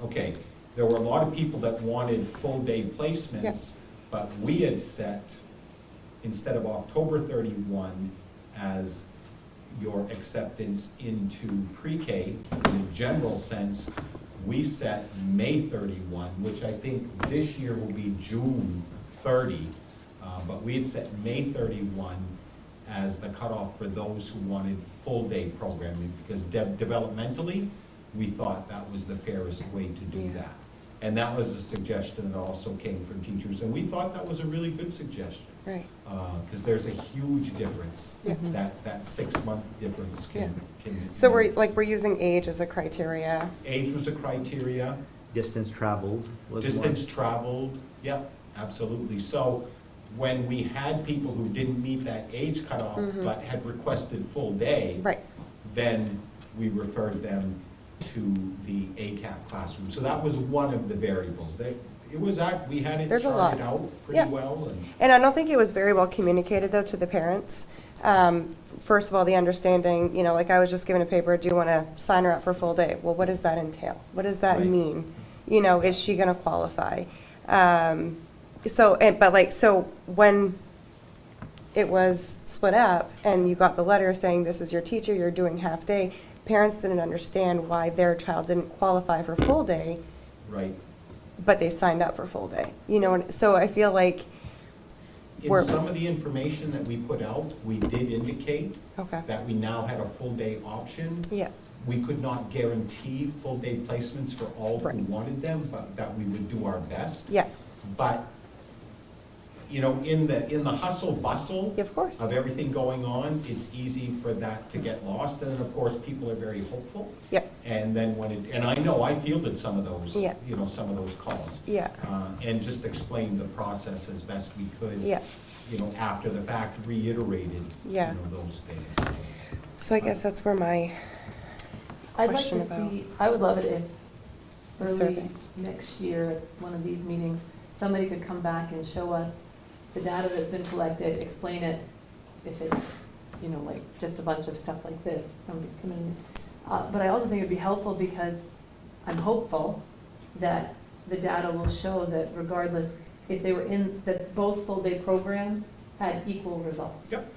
okay, there were a lot of people that wanted full-day placements, Yep. but we had set, instead of October 31 as your acceptance into pre-K, in a general sense, we set May 31, which I think this year will be June 30, but we had set May 31 as the cutoff for those who wanted full-day programming, because developmentally, we thought that was the fairest way to do Yeah. that. And that was a suggestion that also came from teachers, and we thought that was a really good suggestion. Right. Because there's a huge difference. Yeah. That 6-month difference can. So we're using age as a criteria. Age was a criteria, Distance traveled was one. distance traveled, yep, absolutely. So when we had people who didn't meet that age cutoff but had requested full day, Right. then we referred them to the ACAP classroom. So that was one of the variables. We had it There's a lot. charted out pretty Yeah. well. And I don't think it was very well communicated, though, to the parents. First of all, the understanding, like I was just given a paper, do you want to sign her up for full day? Well, what does that entail? What does that Right. mean? Is she going to qualify? So when it was split up and you got the letter saying this is your teacher, you're doing half day, parents didn't understand why their child didn't qualify for full day, Right. but they signed up for full day. So I feel like In some of the information that we put out, we did indicate okay, that we now had a full day option. yeah, We could not guarantee full day placements for all who Right. wanted them, but that we would do our best. yeah, But, in the hustle bustle of course, of everything going on, it's easy for that to get lost. And then, of course, people are very hopeful. yeah, And then and I know I fielded some of those, Yeah. some of those calls. yeah, And just explained the process as best we could. yeah. After the fact, reiterated, Yeah. those things. So I guess that's where my I'd like question to about see, I would love it if the early survey. next year, at one of these meetings, somebody could come back and show us the data that's been collected, explain it, if it's, like just a bunch of stuff like this, somebody come in. But I also think it'd be helpful because I'm hopeful that the data will show that regardless, if they were in, that both full-day programs had equal results. Yep.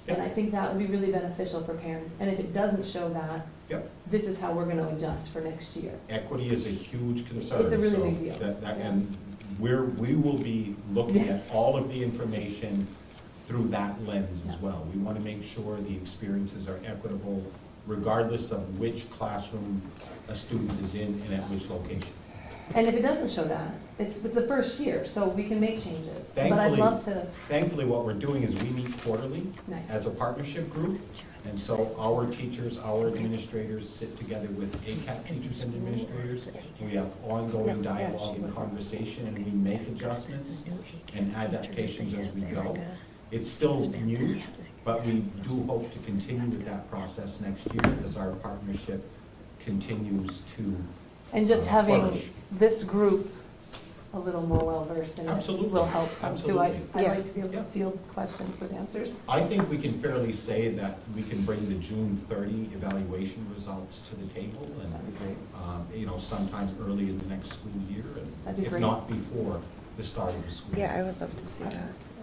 And I think that would be really beneficial for parents. And if it doesn't show that, Yep. this is how we're gonna adjust for next year. Equity is a huge concern. It's a really so big deal. And we will be looking at all of the information through that lens as well. We want to make sure the experiences are equitable regardless of which classroom a student is in and at which location. And if it doesn't show that, it's the first year, so we can make changes. But I'd Thankfully- love to, Thankfully, what we're doing is we meet quarterly nice. as a partnership group. And so our teachers, our administrators sit together with ACAP teachers and administrators. And we have ongoing dialogue and conversation, and we make adjustments and adaptations as we go. It's still new, but we do hope to continue with that process next year as our partnership continues to And just having flourish. this group a little more well-versed in it Absolutely. will help some too. I Absolutely. like to be able to Yeah. field questions with answers. I think we can fairly say that we can bring the June 30 evaluation results to the table That'd be great. and, sometime early in the next school year, That'd be and if great. not before the start of the school year. Yeah, I would love to see that.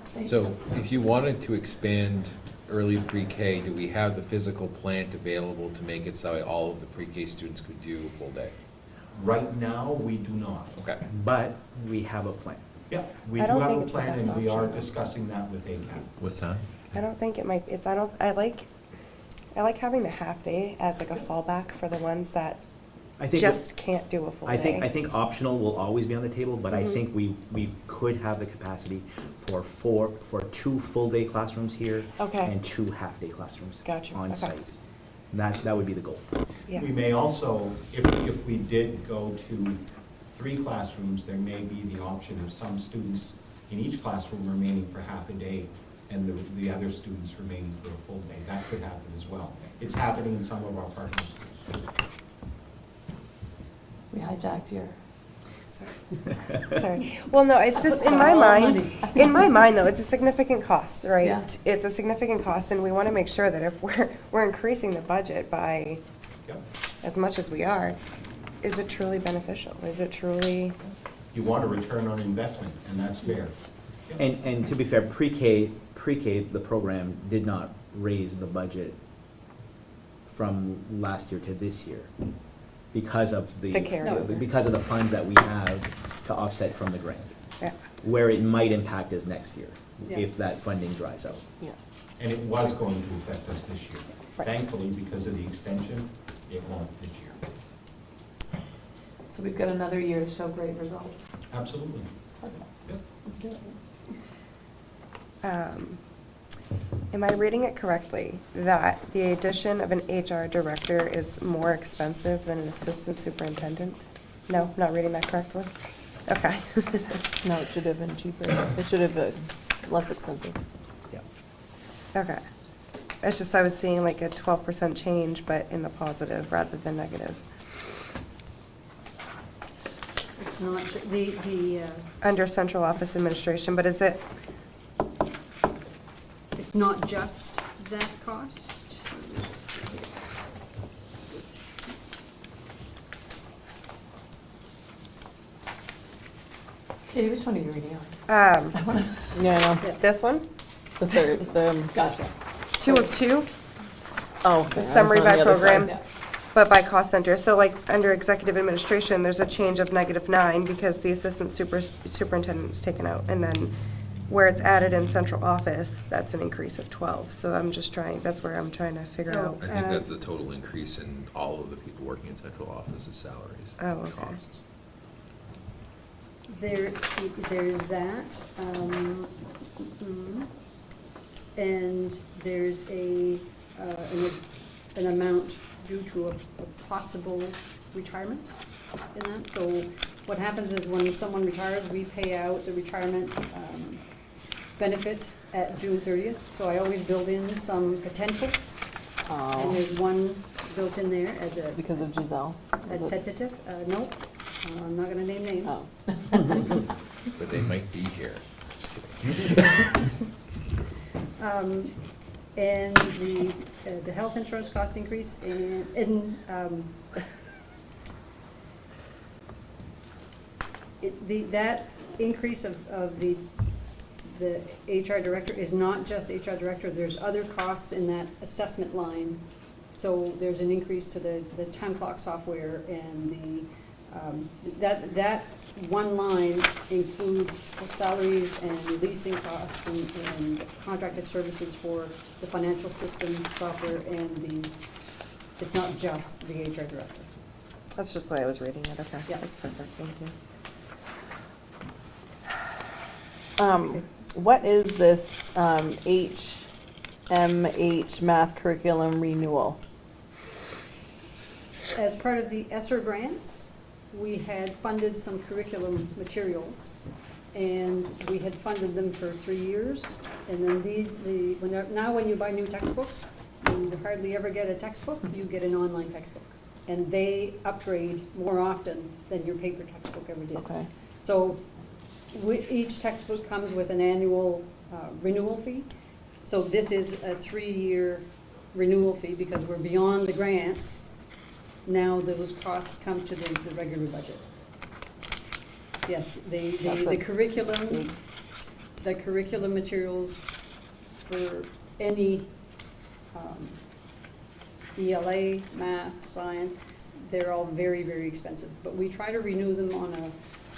Thank So you. if you wanted to expand early pre-K, do we have the physical plant available to make it so all of the pre-K students could do a full day? Right now, we do not. Okay. But we have a plan. Yeah, we I do don't have think a it's the plan, best and we are option. discussing that with ACAP. What's that? I don't think it might, I like having the half day as like a fallback for the ones that I think just can't do a full day. I think optional will always be on the table, but I Mhm. think we could have the capacity for 2 full-day classrooms here Okay. and 2 half-day classrooms Gotcha, on okay. site. That would be the goal. Yeah. We may also, if we did go to 3 classrooms, there may be the option of some students in each classroom remaining for half a day and the other students remaining for a full day. That could happen as well. It's happening in some of our partner schools. We hijacked your. Sorry. Well, no, it's just, in my All mind, money. though, it's a significant cost, right? Yeah. It's a significant cost, and we want to make sure that if we're increasing the budget by Yep. as much as we are, is it truly beneficial? Is it truly, You want a return on investment, and that's fair. Yep. And to be fair, pre-K, the program did not raise the budget from last year to this year because of The carryover. because of the funds that we have to offset from the grant. yeah, Where it might impact us next year, Yeah. if that funding dries out. yeah. And it was going to affect us this year. Right. Thankfully, because of the extension, it won't this year. So we've got another year to show great results. Absolutely. Yep. Let's do it. Am I reading it correctly, that the addition of an HR director is more expensive than an assistant superintendent? No, not reading that correctly? Okay. No, it should have been cheaper. It should have been less expensive. Yeah. Okay. It's just I was seeing like a 12% change, but in the positive rather than negative. It's not, the, Under central office administration, but is it, it's not just that cost. Let's see here. Katie, which one are you reading on? Yeah, I know. this one? The third, Gotcha. 2 of 2, oh, okay, I was summary on by the other side. program, but by cost center. So like under executive administration, there's a change of -9 because the assistant superintendent was taken out. And then where it's added in central office, that's an increase of 12. So I'm just trying, that's where I'm trying to figure Oh. out. I think that's the total increase in all of the people working in central office's salaries. Oh, and okay. Costs. There's that. And there's an amount due to a possible retirement in that. So what happens is when someone retires, we pay out the retirement benefit at June 30th. So I always build in some potentials. And Oh, there's one built in there as a because of Giselle. Is it- tentative. No, I'm not gonna name names. Oh. But they might be here. And the health insurance cost increase that increase of the HR director is not just HR director, there's other costs in that assessment line. So there's an increase to the time clock software and that one line includes salaries and leasing costs and contracted services for the financial system software and it's not just the HR director. That's just the way I was reading it, okay. Yeah. That's perfect, thank you. What is this HMH math curriculum renewal? As part of the ESSER grants, we had funded some curriculum materials, and we had funded them for 3 years. And then now when you buy new textbooks, you hardly ever get a textbook, you get an online textbook. And they upgrade more often than your paper textbook ever did. Okay. So each textbook comes with an annual renewal fee. So this is a 3-year renewal fee because we're beyond the grants. Now those costs come to the regular budget. Yes, the curriculum materials for any ELA, math, science, they're all very, very expensive. But we try to renew them on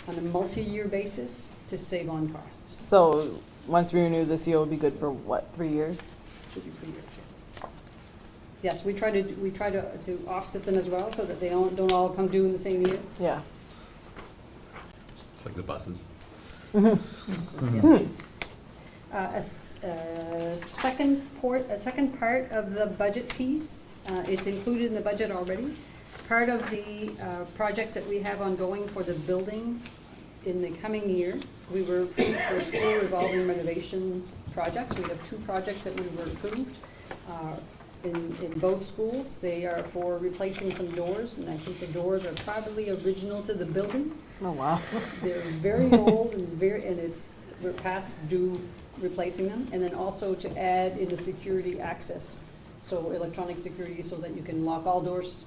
a multi-year basis to save on costs. So once we renew this year, will be good for what, 3 years? Should be 3 years. Yes, we try to offset them as well so that they don't all come due in the same year. Yeah. It's like the buses. Yes. A second part of the budget piece, it's included in the budget already. Part of the projects that we have ongoing for the building in the coming year, we were approved for school revolving renovations projects. We have 2 projects that we were approved in both schools. They are for replacing some doors, and I think the doors are probably original to the building. Oh, wow. They're very old and we're past due replacing them. And then also to add in the security access, so electronic security so that you can lock all doors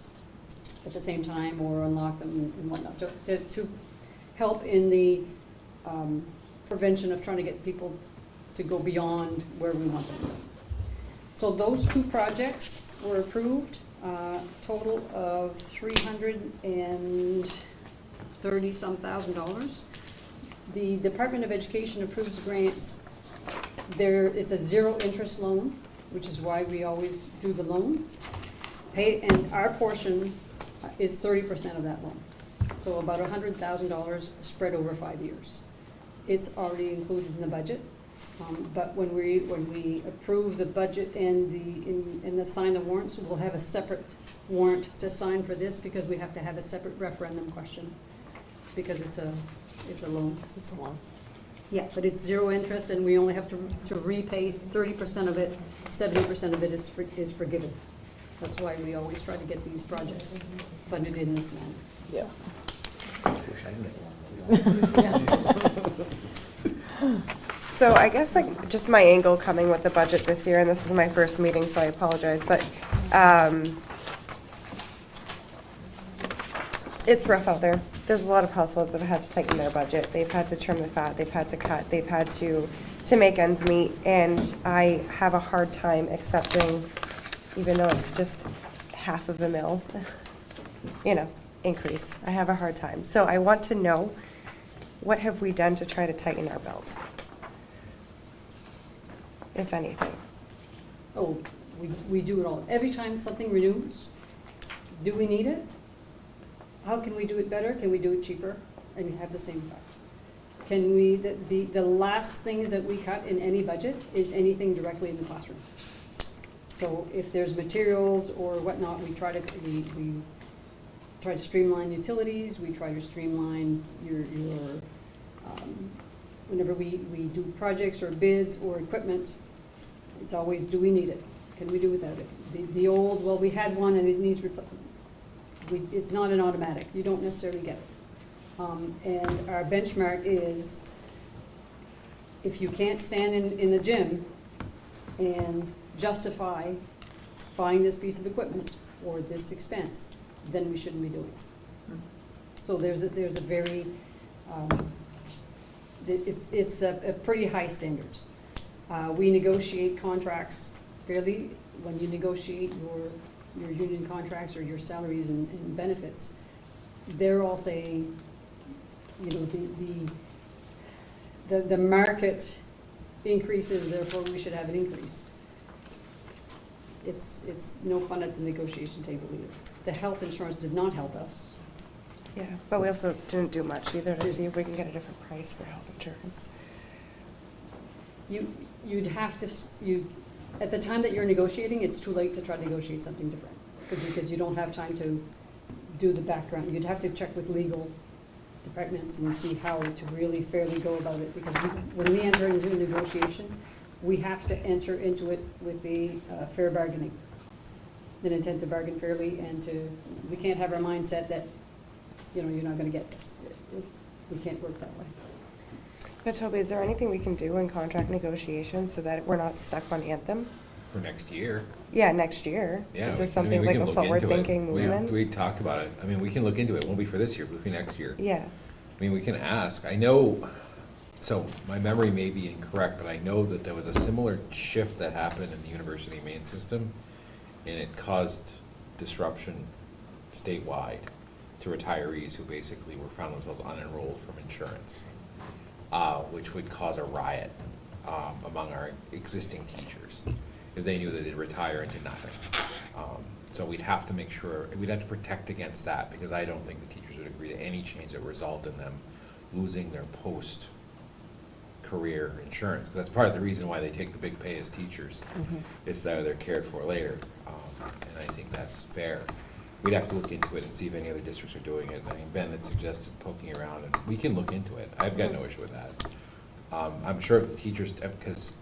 at the same time or unlock them and whatnot, to help in the prevention of trying to get people to go beyond where we want them to go. So those 2 projects were approved, total of $330-some thousand. The Department of Education approves grants. It's a 0 interest loan, which is why we always do the loan. And our portion is 30% of that loan. So about $100,000 spread over 5 years. It's already included in the budget. But when we approve the budget and the sign the warrants, we'll have a separate warrant to sign for this because we have to have a separate referendum question because it's a loan. It's a loan. Yeah, but it's 0 interest and we only have to repay 30% of it. 70% of it is forgiven. That's why we always try to get these projects funded in this manner. Yeah. So I guess like just my angle coming with the budget this year, and this is my first meeting, so I apologize, but it's rough out there. There's a lot of households that have had to tighten their budget. They've had to trim the fat, they've had to cut, they've had to make ends meet, and I have a hard time accepting, even though it's just half of a mil, increase. I have a hard time. So I want to know, what have we done to try to tighten our belt? If anything. Oh, we do it all. Every time something renews, do we need it? How can we do it better? Can we do it cheaper and have the same effect? Can we, the last things that we cut in any budget is anything directly in the classroom. So if there's materials or whatnot, we try to streamline utilities, we try to streamline your whenever we do projects or bids or equipment, it's always, do we need it? Can we do without it? The old, well, we had one and it needs replacement. It's not an automatic. You don't necessarily get it. And our benchmark is, if you can't stand in the gym and justify buying this piece of equipment or this expense, then we shouldn't be doing it. So there's a very It's a pretty high standards. We negotiate contracts fairly, when you negotiate your union contracts or your salaries and benefits, they're all saying, you know, the market increases, therefore we should have an increase. It's no fun at the negotiation table either. The health insurance did not help us. Yeah, but we also didn't do much either to see if we can get a different price for health insurance. You'd have to, at the time that you're negotiating, it's too late to try to negotiate something different, because you don't have time to do the background. You'd have to check with legal departments and see how to really fairly go about it, because when we enter into a negotiation, we have to enter into it with the fair bargaining, an intent to bargain fairly, and we can't have our mindset that, you know, you're not gonna get this. We can't work that way. But Toby, is there anything we can do in contract negotiations so that we're not stuck on Anthem? For next year. Yeah, next year. Yeah. Is this I mean, something we like can a look into it. forward-thinking movement? We talked about it. I mean, we can look into it. It won't be for this year, but it'll be next year. Yeah. I mean, we can ask. I know, so my memory may be incorrect, but I know that there was a similar shift that happened in the University Main system, and it caused disruption statewide to retirees who basically found themselves unenrolled from insurance, which would cause a riot among our existing teachers if they knew that they'd retire and did nothing. So we'd have to make sure, we'd have to protect against that, because I don't think the teachers would agree to any change that would result in them losing their post-career insurance. Because that's part of the reason why they take the big pay as teachers, is that they're cared for later. And I think that's fair. We'd have to look into it and see if any other districts are doing it. I mean, Ben had suggested poking around, and we can look into it. I've got no issue with that. I'm sure if the teachers, because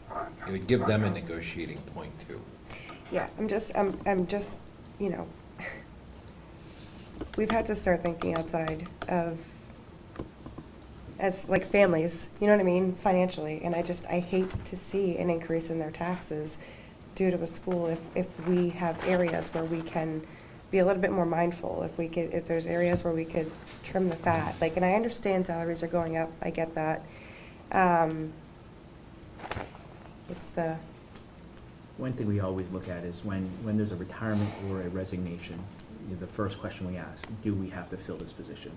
it would give them a negotiating point too. Yeah, I'm just, you know, we've had to start thinking outside of, as like families, you know what I mean, financially, and I hate to see an increase in their taxes due to a school if we have areas where we can be a little bit more mindful, if there's areas where we could trim the fat, like, and I understand salaries are going up, I get that. It's the... One thing we always look at is when there's a retirement or a resignation, the first question we ask, do we have to fill this position?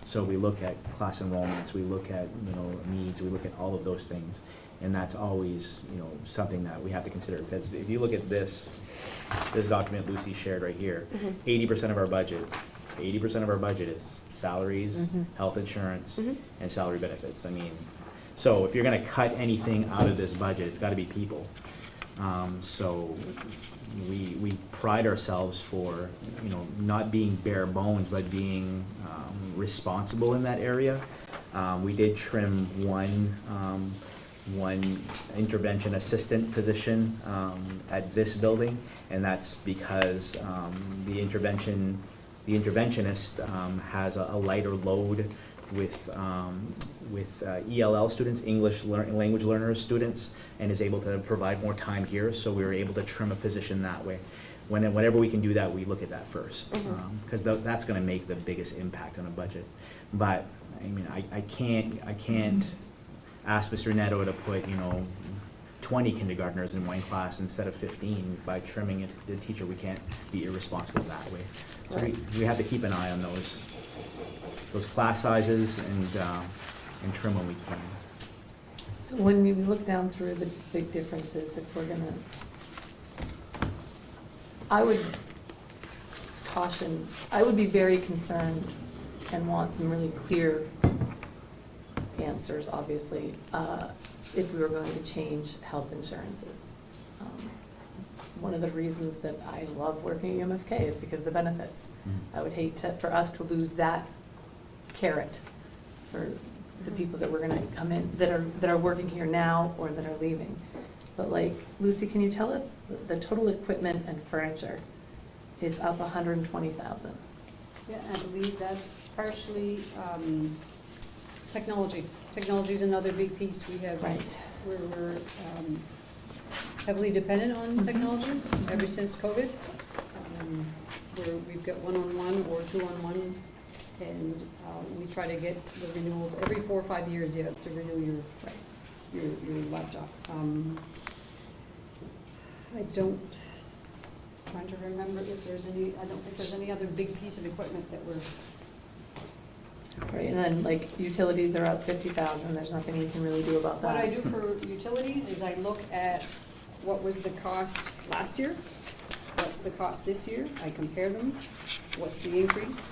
So we look at class enrollments, we look at, you know, needs, we look at all of those things. And that's always, you know, something that we have to consider. Because if you look at this document Lucy shared right here, 80% of our budget is salaries, health insurance, and salary benefits. I mean, so if you're gonna cut anything out of this budget, it's gotta be people. So we pride ourselves for, you know, not being bare bones, but being responsible in that area. We did trim one intervention assistant position at this building, and that's because the interventionist has a lighter load with ELL students, English language learners students, and is able to provide more time here, so we were able to trim a position that way. Whenever we can do that, we look at that first, because that's going to make the biggest impact on a budget. But I mean, I can't ask Mr. Netto to put, you know, 20 kindergartners in one class instead of 15 by trimming the teacher. We can't be irresponsible that way. So we have to keep an eye on those class sizes and trim when we can. So when we look down through the big differences, if we're gonna, I would caution, I would be very concerned and want some really clear answers, obviously, if we were going to change health insurances. One of the reasons that I love working at UMFK is because of the benefits. I would hate for us to lose that carrot for the people that we're gonna come in, that are working here now or that are leaving. But like, Lucy, can you tell us the total equipment and furniture is up 120,000? Yeah, I believe that's partially technology. Technology is another big piece we have. Right. We're heavily dependent on technology ever since COVID. We've got one-on-one or two-on-one And we try to get the renewals, every 4 or 5 years you have to renew your laptop. I don't, trying to remember if there's any, I don't think there's any other big piece of equipment that we're, Right, and then like utilities are up 50,000, there's nothing you can really do about that. what I do for utilities is I look at what was the cost last year, what's the cost this year, I compare them, what's the increase.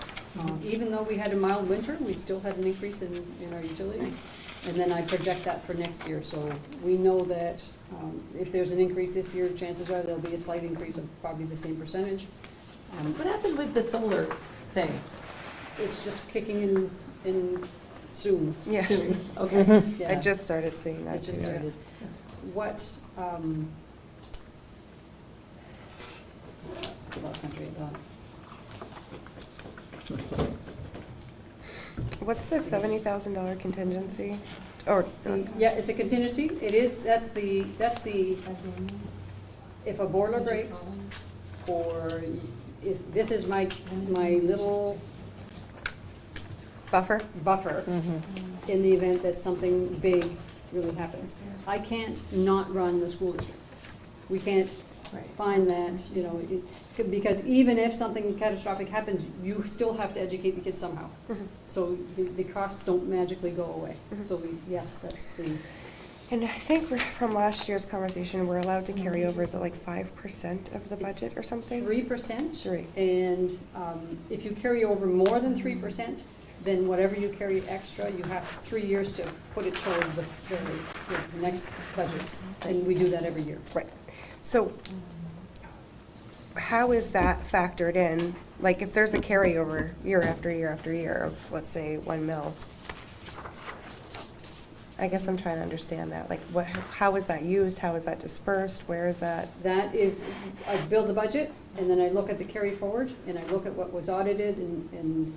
Even though we had a mild winter, we still had an increase in our utilities. And then I project that for next year, so we know that if there's an increase this year, chances are there'll be a slight increase of probably the same percentage. What happened with the solar thing? It's just kicking in soon. Yeah. Soon, okay. I just started seeing that It just too. started. What, lost my train of thought. What's the $70,000 contingency? Or, Yeah, it's a contingency, it is, that's the, if a boiler breaks, or if, this is my little buffer? buffer in the event that something big really happens. I can't not run the school district. We can't find that, you know, because even if something catastrophic happens, you still have to educate the kids somehow. So the costs don't magically go away. So yes, that's the, And I think from last year's conversation, we're allowed to carry over, is it like 5% of the budget or something? 3%. 3. And if you carry over more than 3%, then whatever you carry extra, you have 3 years to put it towards the next budgets. And we do that every year. Right. So how is that factored in? Like if there's a carryover year after year after year of, let's say, 1 mil. I guess I'm trying to understand that. Like how is that used? How is that dispersed? Where is that? That is, I build the budget, and then I look at the carry forward, and I look at what was audited and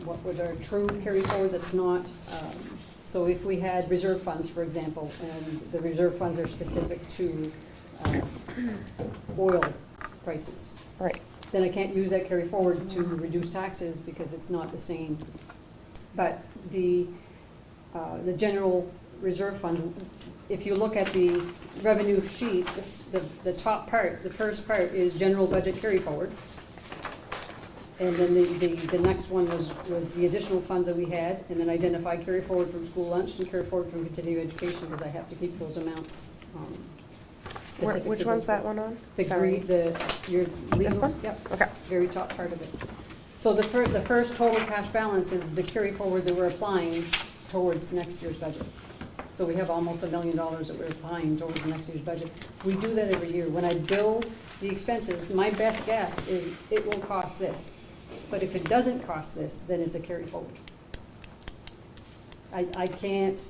what was our true carry forward that's not. So if we had reserve funds, for example, and the reserve funds are specific to oil prices, Right. then I can't use that carry forward to reduce taxes because it's not the same. But the general reserve fund, if you look at the revenue sheet, the top part, the first part is general budget carry forward. And then the next one was the additional funds that we had, and then identify carry forward from school lunch and carry forward from continuing education, because I have to keep those amounts specific to Which those one's that programs. one on? The Sorry. your This legal, one? yep, Okay. very top part of it. So the first total cash balance is the carry forward that we're applying towards next year's budget. So we have almost $1 million that we're applying towards next year's budget. We do that every year. When I bill the expenses, my best guess is it will cost this. But if it doesn't cost this, then it's a carry forward. I can't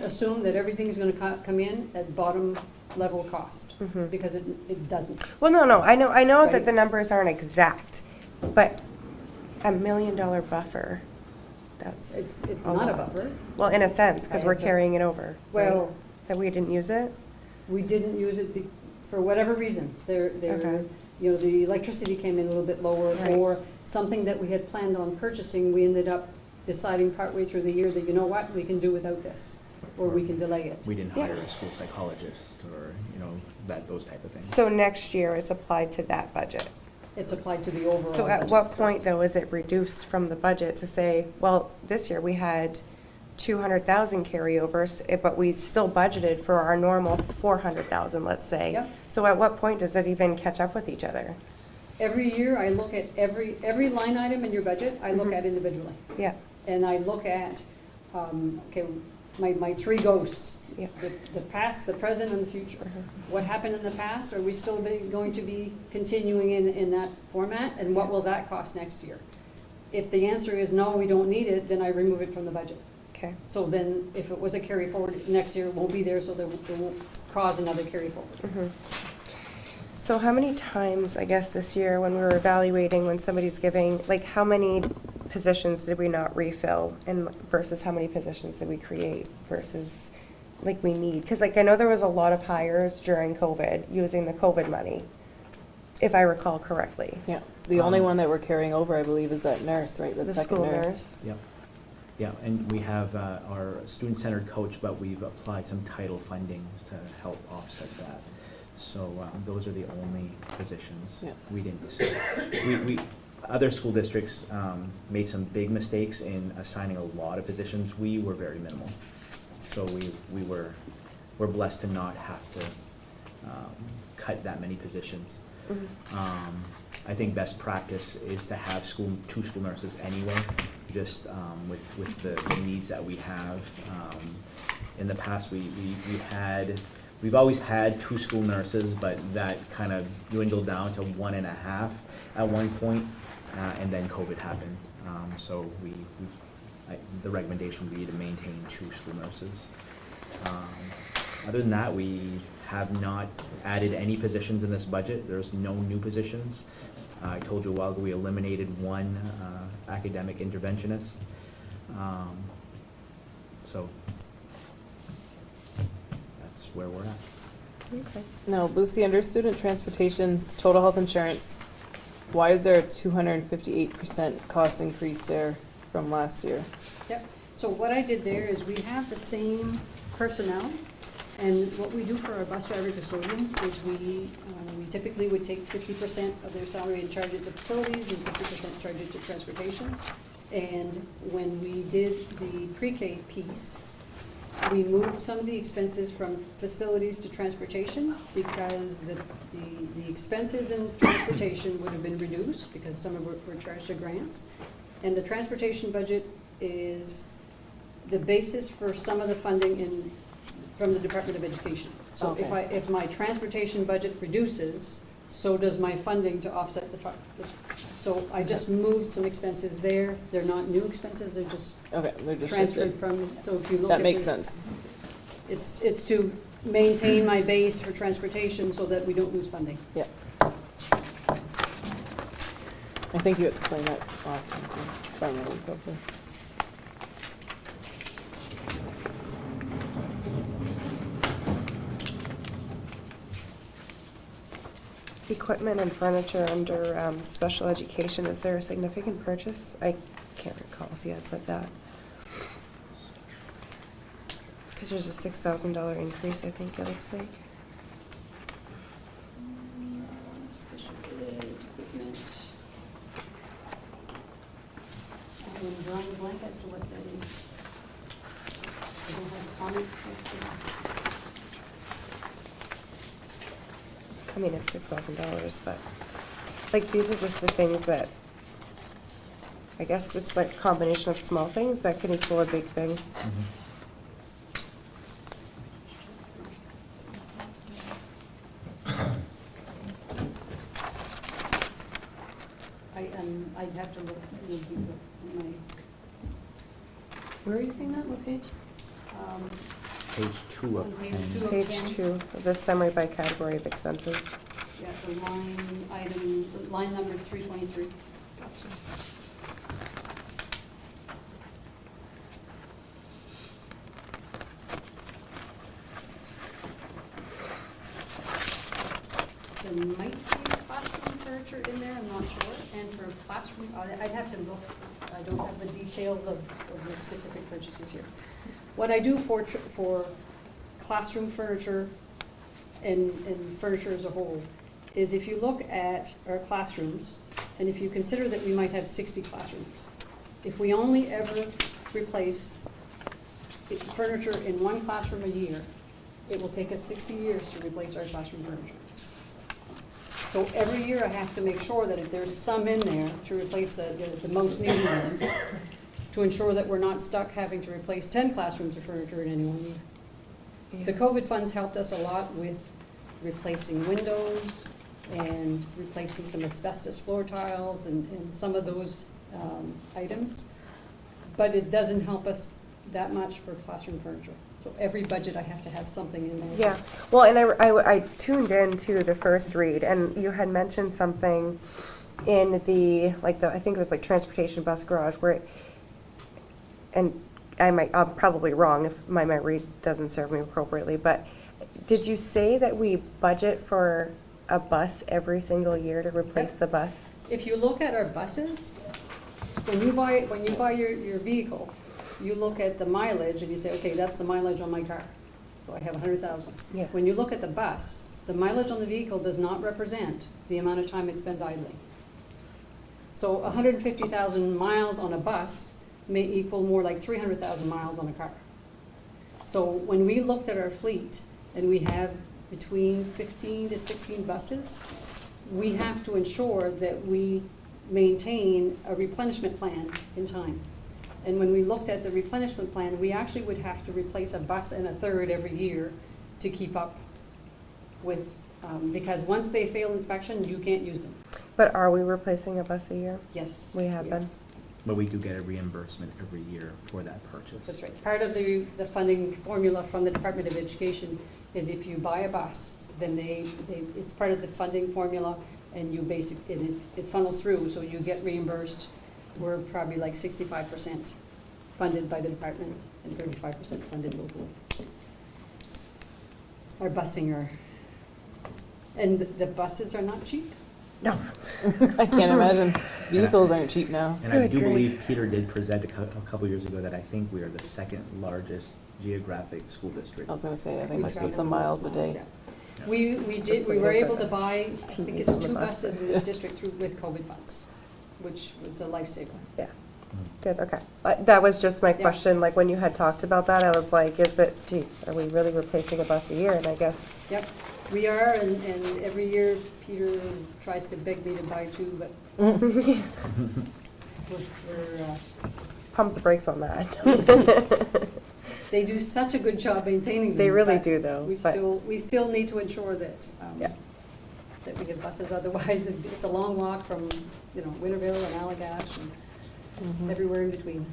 assume that everything's gonna come in at bottom level cost, because it doesn't. Well, no. I know Right. that the numbers aren't exact, but $1 million buffer, that's It's a not a lot. buffer. Well, in a sense, because I we're have this- carrying it over. right? Well, That we didn't use it? we didn't use it for whatever reason. Okay. You know, the electricity came in a little bit lower, Right. or something that we had planned on purchasing, we ended up deciding partway through the year that, you know what, we can do without this, or we can delay it. We didn't Yeah. hire a school psychologist or, those type of things. So next year, it's applied to that budget. It's applied to the overall So at budget. what point, though, is it reduced from the budget to say, well, this year we had 200,000 carryovers, but we still budgeted for our normal 400,000, let's say. Yep. So at what point does it even catch up with each other? Every year, I look at every line item in your budget, I look Mhm. at individually. Yeah, And I look at, okay, my 3 ghosts, yeah. the past, the present, and the future. What happened in the past? Are we still going to be continuing in that format? And what will that cost next year? If the answer is no, we don't need it, then I remove it from the budget. Okay. So then, if it was a carry forward, next year it won't be there, so it won't cause another carry forward. Mhm. So how many times, I guess, this year, when we were evaluating, when somebody's giving, like, how many positions did we not refill and versus how many positions did we create versus, like, we need? Because, like, I know there was a lot of hires during COVID, using the COVID money. if I recall correctly. Yeah, the only Um, one that we're carrying over, I believe, is that nurse, right? That The second school nurse. nurse. Yep. Yeah, and we have our student-centered coach, but we've applied some title fundings to help offset that. So those are the only positions. Yeah. We didn't, other school districts made some big mistakes in assigning a lot of positions. We were very minimal. So we're blessed to not have to cut that many positions. I think best practice is to have two school nurses anyway, just with the needs that we have. In the past, we've always had 2 school nurses, but that kind of dwindled down to 1.5 at one point, and then COVID happened. So the recommendation would be to maintain 2 school nurses. Other than that, we have not added any positions in this budget. There's no new positions. I told you a while ago, we eliminated 1 academic interventionist. So that's where we're at. Okay. No, Lucy, under student transportation's total health insurance, why is there a 258% cost increase there from last year? Yep, so what I did there is we have the same personnel, and what we do for our bus driver custodians is we typically would take 50% of their salary and charge it to facilities and 50% charge it to transportation. And when we did the pre-K piece, we moved some of the expenses from facilities to transportation because the expenses in transportation would have been reduced because some of it were charged to grants. And the transportation budget is the basis for some of the funding from the Department of Education. So Okay. if my transportation budget reduces, so does my funding to offset so I just moved some expenses there. They're not new expenses, they're just Okay, they're just transferred shifted. from, so if you look at That makes the- sense. It's to maintain my base for transportation so that we don't lose funding. Yeah. I think you explained that last time too, if I remember correctly. Equipment and furniture under special education, is there a significant purchase? I can't recall if you had said that. Because there's a $6,000 increase, I think it looks like. Special ed equipment. I'm drawing a blank as to what that is. I don't have a comment next to that. I mean, it's $6,000, but, like, these are just the things that, I guess it's like a combination of small things that can equal a big thing. I'd have to look a little deeper in my, Where are you seeing that, what page? Page 2 On of page 10. 2 of Page 10. 2, the summary by category of expenses. Yeah, line number 323. There might be classroom furniture in there, I'm not sure. And for classroom, I'd have to look. I don't have the details of the specific purchases here. What I do for classroom furniture and furniture as a whole is if you look at our classrooms, and if you consider that we might have 60 classrooms, if we only ever replace furniture in one classroom a year, it will take us 60 years to replace our classroom furniture. So every year I have to make sure that if there's some in there to replace the most needed ones, to ensure that we're not stuck having to replace 10 classrooms of furniture in any one year. The COVID funds helped us a lot with replacing windows and replacing some asbestos floor tiles and some of those items. But it doesn't help us that much for classroom furniture. So every budget I have to have something in there. Yeah, well, and I tuned in to the first read, and you had mentioned something in the, I think it was like transportation bus garage, where and I'm probably wrong if my memory doesn't serve me appropriately, but did you say that we budget for a bus every single year to replace the bus? If you look at our buses, when you buy your vehicle, you look at the mileage and you say, okay, that's the mileage on my car. So I have 100,000. Yeah. When you look at the bus, the mileage on the vehicle does not represent the amount of time it spends idling. So 150,000 miles on a bus may equal more like 300,000 miles on a car. So when we looked at our fleet and we have between 15 to 16 buses, we have to ensure that we maintain a replenishment plan in time. And when we looked at the replenishment plan, we actually would have to replace a bus and a third every year to keep up with, because once they fail inspection, you can't use them. But are we replacing a bus a year? Yes. We have been. But we do get a reimbursement every year for that purchase. That's right. Part of the funding formula from the Department of Education is if you buy a bus, then it's part of the funding formula, and you it funnels through, so you get reimbursed. We're probably like 65% funded by the department and 35% funded locally. Our busing and the buses are not cheap. No. I can't imagine. Vehicles aren't cheap now. And I Good do grief. believe Peter did present a couple years ago that I think we are the second largest geographic school district. I was gonna say, I think We we spend travel some miles a most day. yeah. We Just were looking able for to buy, I think it's TVs on the 2 bus. buses in this district with COVID funds, which was a lifesaver. Yeah. Good, okay. That was just my Yeah. question, like when you had talked about that, I was like, geez, are we really replacing a bus a year? And I guess, Yep, we are, and every year Peter tries to beg me to buy 2, but we're pump the brakes on that. they do such a good job maintaining them. They really but do though, We but- still need to ensure that, Yeah. that we have buses, otherwise it's a long walk from, Winterville and Allagash and Mhm. everywhere in between.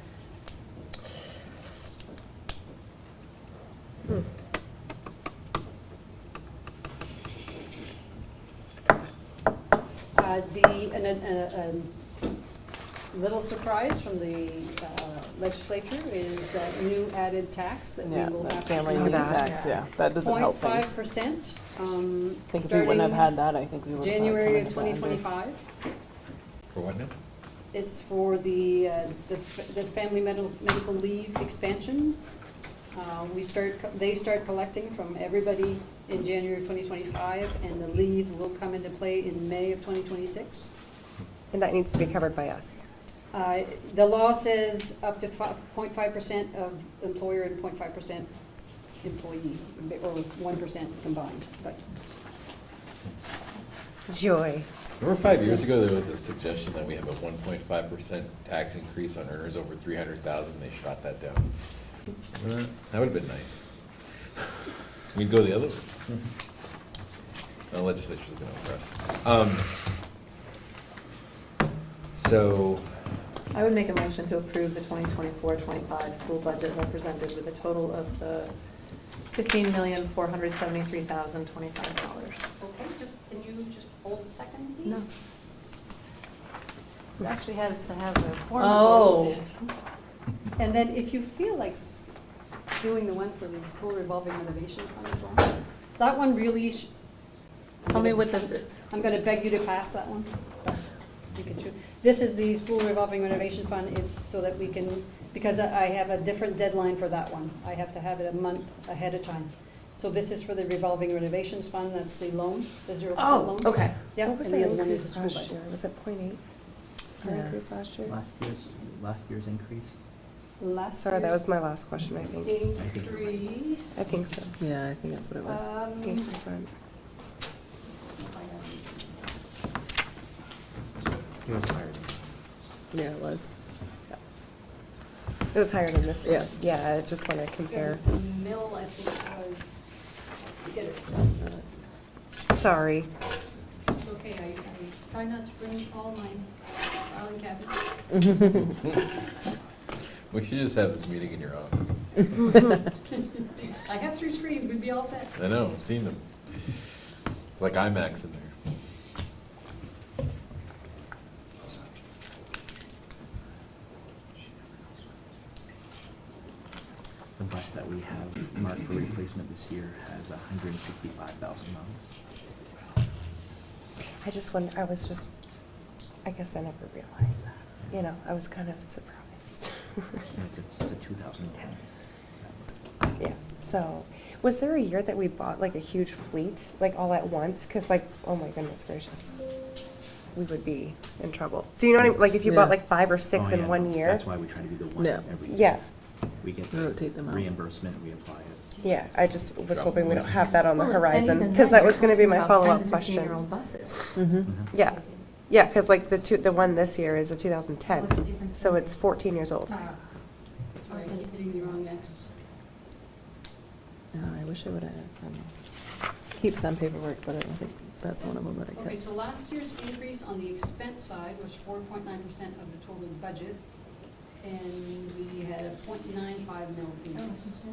A little surprise from the legislature is that new added tax that we Yeah, will that have to family see unit that. tax, yeah, that doesn't help things. 0.5%, I think if we wouldn't have had that, I think we would have. January of 2025. For what now? It's for the family medical leave expansion. They start collecting from everybody in January of 2025, and the leave will come into play in May of 2026. And that needs to be covered by us. The law says up to 0.5% of employer and 0.5% employee, or 1% combined, but Joy. Remember 5 years ago, there was a suggestion that we have a 1.5% tax increase on earners over 300,000, they shot that down. That would've been nice. We'd go the other way. The legislature's looking over us. So, I would make a motion to approve the 2024-25 school budget represented with a total of the $15,473,025. okay, can you just hold a second, please? No. It actually has to have a formal Oh. vote. And then if you feel like doing the one for the school revolving renovation fund as well, that one really Tell me what this is. I'm gonna beg you to pass that one. You can choose. This is the school revolving renovation fund. It's so that we can, because I have a different deadline for that one. I have to have it a month ahead of time. So this is for the revolving renovations fund. That's the loan, the 0% loan. Oh, okay. Yep, What was and the our other one is the increase school last budget. year? Was it 0.8? Our Yeah. increase last year? Last year's increase? Last Sorry, that year's was my last question, I think. increase. I think so. Yeah, I think that's what it was. 8%. It was higher. Yeah, it was. It was higher than this Yeah. one. Yeah, I just want to compare. The mill, I think, was, get it. Sorry. It's okay, I try not to bring all my filing cabinets. we should just have this meeting in your office. I have 3 screens, we'd be all set. I know, I've seen them. It's like IMAX in there. The bus that we have marked for replacement this year has 165,000 miles. I just wonder, I guess I never realized that. You know, I was kind of surprised. It's a 2010. Yeah, so, was there a year that we bought like a huge fleet, like all at once? Because like, oh my goodness gracious, we would be in trouble. Do you know what I mean? Like if you bought Yeah. like 5 or 6 Oh, in yeah. 1 year? That's why we try to do the one Yeah. every year. Yeah, We get Rotate them out. reimbursement, we apply it. yeah, I just was Drop hoping we them don't have that on the Well, and horizon, even because then, that was you're gonna be talking my about follow-up 10 to question. 15-year-old buses. Mm-hmm. Yeah, yeah, because like the one this year is a 2010, Oh, it's a different so it's 14 years old. Sorry, I keep hitting the wrong X. I wish I would have, keep some paperwork, but I don't think that's one of them that I Okay, kept. so last year's increase on the expense side was 4.9% of the total budget, and we had a 0.95 mil increase.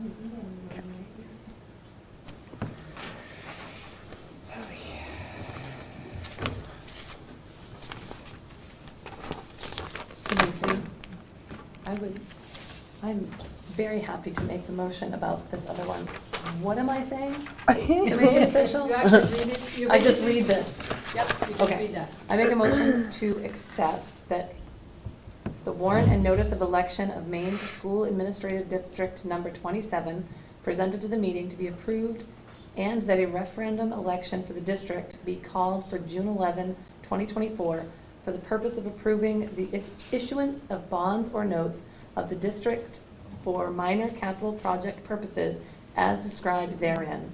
Lucy, I'm very happy to make the motion about this other one. What am I saying? To make it official? You actually read it? You I just basically- read this. Yep, you just Okay. read that. I make a motion to accept that the warrant and notice of election of Maine School Administrative District Number 27 presented to the meeting to be approved, and that a referendum election for the district be called for June 11, 2024, for the purpose of approving the issuance of bonds or notes of the district for minor capital project purposes as described therein.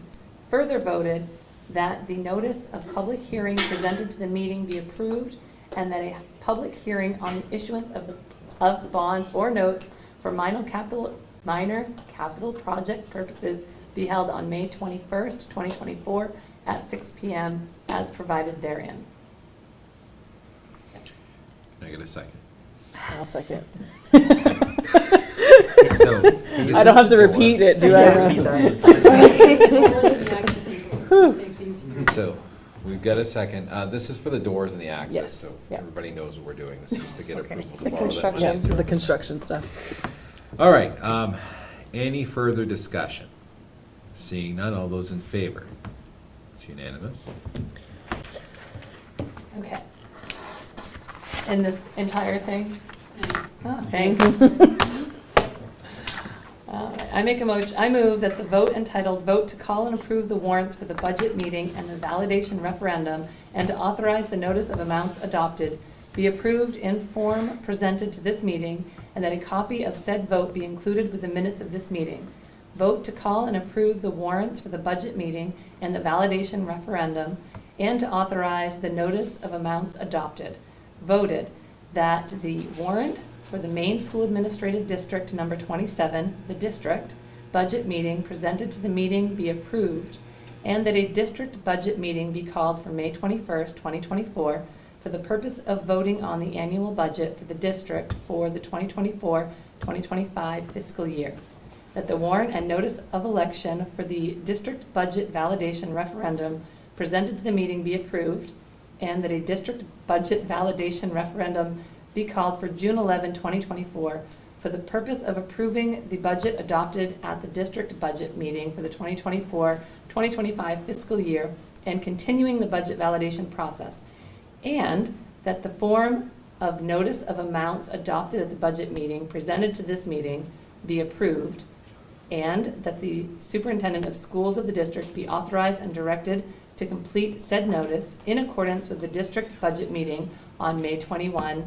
Further voted that the notice of public hearing presented to the meeting be approved, and that a public hearing on the issuance of the bonds or notes for minor capital project purposes be held on May 21st, 2024 at 6 p.m. as provided therein. Can I get a second? I'll second. So, I don't have to repeat it, do I? All those are the access controls for safety and security. So, we've got a second. This is for the doors and the access, Yes, so yeah. everybody knows what we're doing. This is just to get Okay. approval to The borrow that money. construction. The construction stuff. All right, any further discussion? Seeing none, all those in favor? It's unanimous. Okay. In this entire thing? And Oh, thanks. All right, I move that the vote entitled "Vote to Call and Approve the Warrants for the Budget Meeting and the Validation Referendum and to Authorize the Notice of Amounts Adopted" be approved in form presented to this meeting, and that a copy of said vote be included with the minutes of this meeting. Vote to call and approve the warrants for the budget meeting and the validation referendum, and to authorize the notice of amounts adopted. Voted that the warrant for the Maine School Administrative District Number 27, the district, budget meeting presented to the meeting be approved, and that a district budget meeting be called for May 21st, 2024, for the purpose of voting on the annual budget for the district for the 2024-2025 fiscal year. That the warrant and notice of election for the district budget validation referendum presented to the meeting be approved, and that a district budget validation referendum be called for June 11, 2024, for the purpose of approving the budget adopted at the district budget meeting for the 2024-2025 fiscal year and continuing the budget validation process, and that the form of notice of amounts adopted at the budget meeting presented to this meeting be approved, and that the superintendent of schools of the district be authorized and directed to complete said notice in accordance with the district budget meeting on May 21,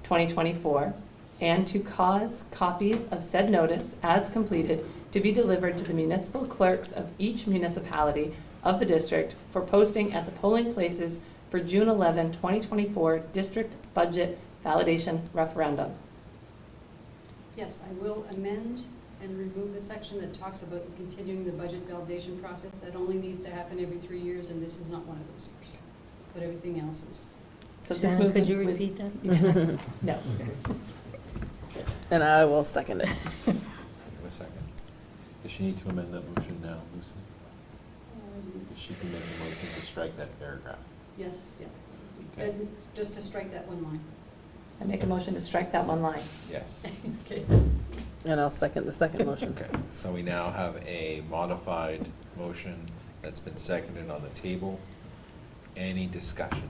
2024, and to cause copies of said notice as completed to be delivered to the municipal clerks of each municipality of the district for posting at the polling places for June 11, 2024 district budget validation referendum. yes, I will amend and remove the section that talks about continuing the budget validation process. That only needs to happen every 3 years, and this is not one of those years. But everything else is. So this Shannon, could movement you with- repeat that? No. And I will second it. Give a second. Does she need to amend that motion now, Lucy? She can make a motion to strike that paragraph. Yes, yeah. Okay. And just to strike that one line. I make a motion to strike that one line. Yes. Okay. And I'll second the second motion. Okay, so we now have a modified motion that's been seconded on the table. Any discussion?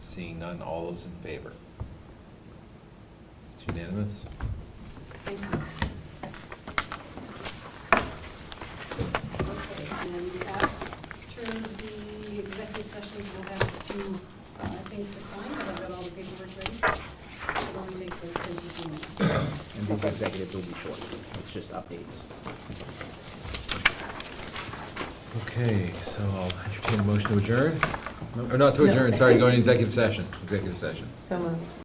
Seeing none, all those in favor? It's unanimous? Thank you. Okay, and after the executive session, we'll have a few things to sign, but I've got all the paperwork ready. It'll only take like 10-15 minutes. And these executives will be short, it's just updates. Okay, so I'll entertain a motion to adjourn? Nope. Or not to No. adjourn, sorry, to go into executive session, executive session. So moved.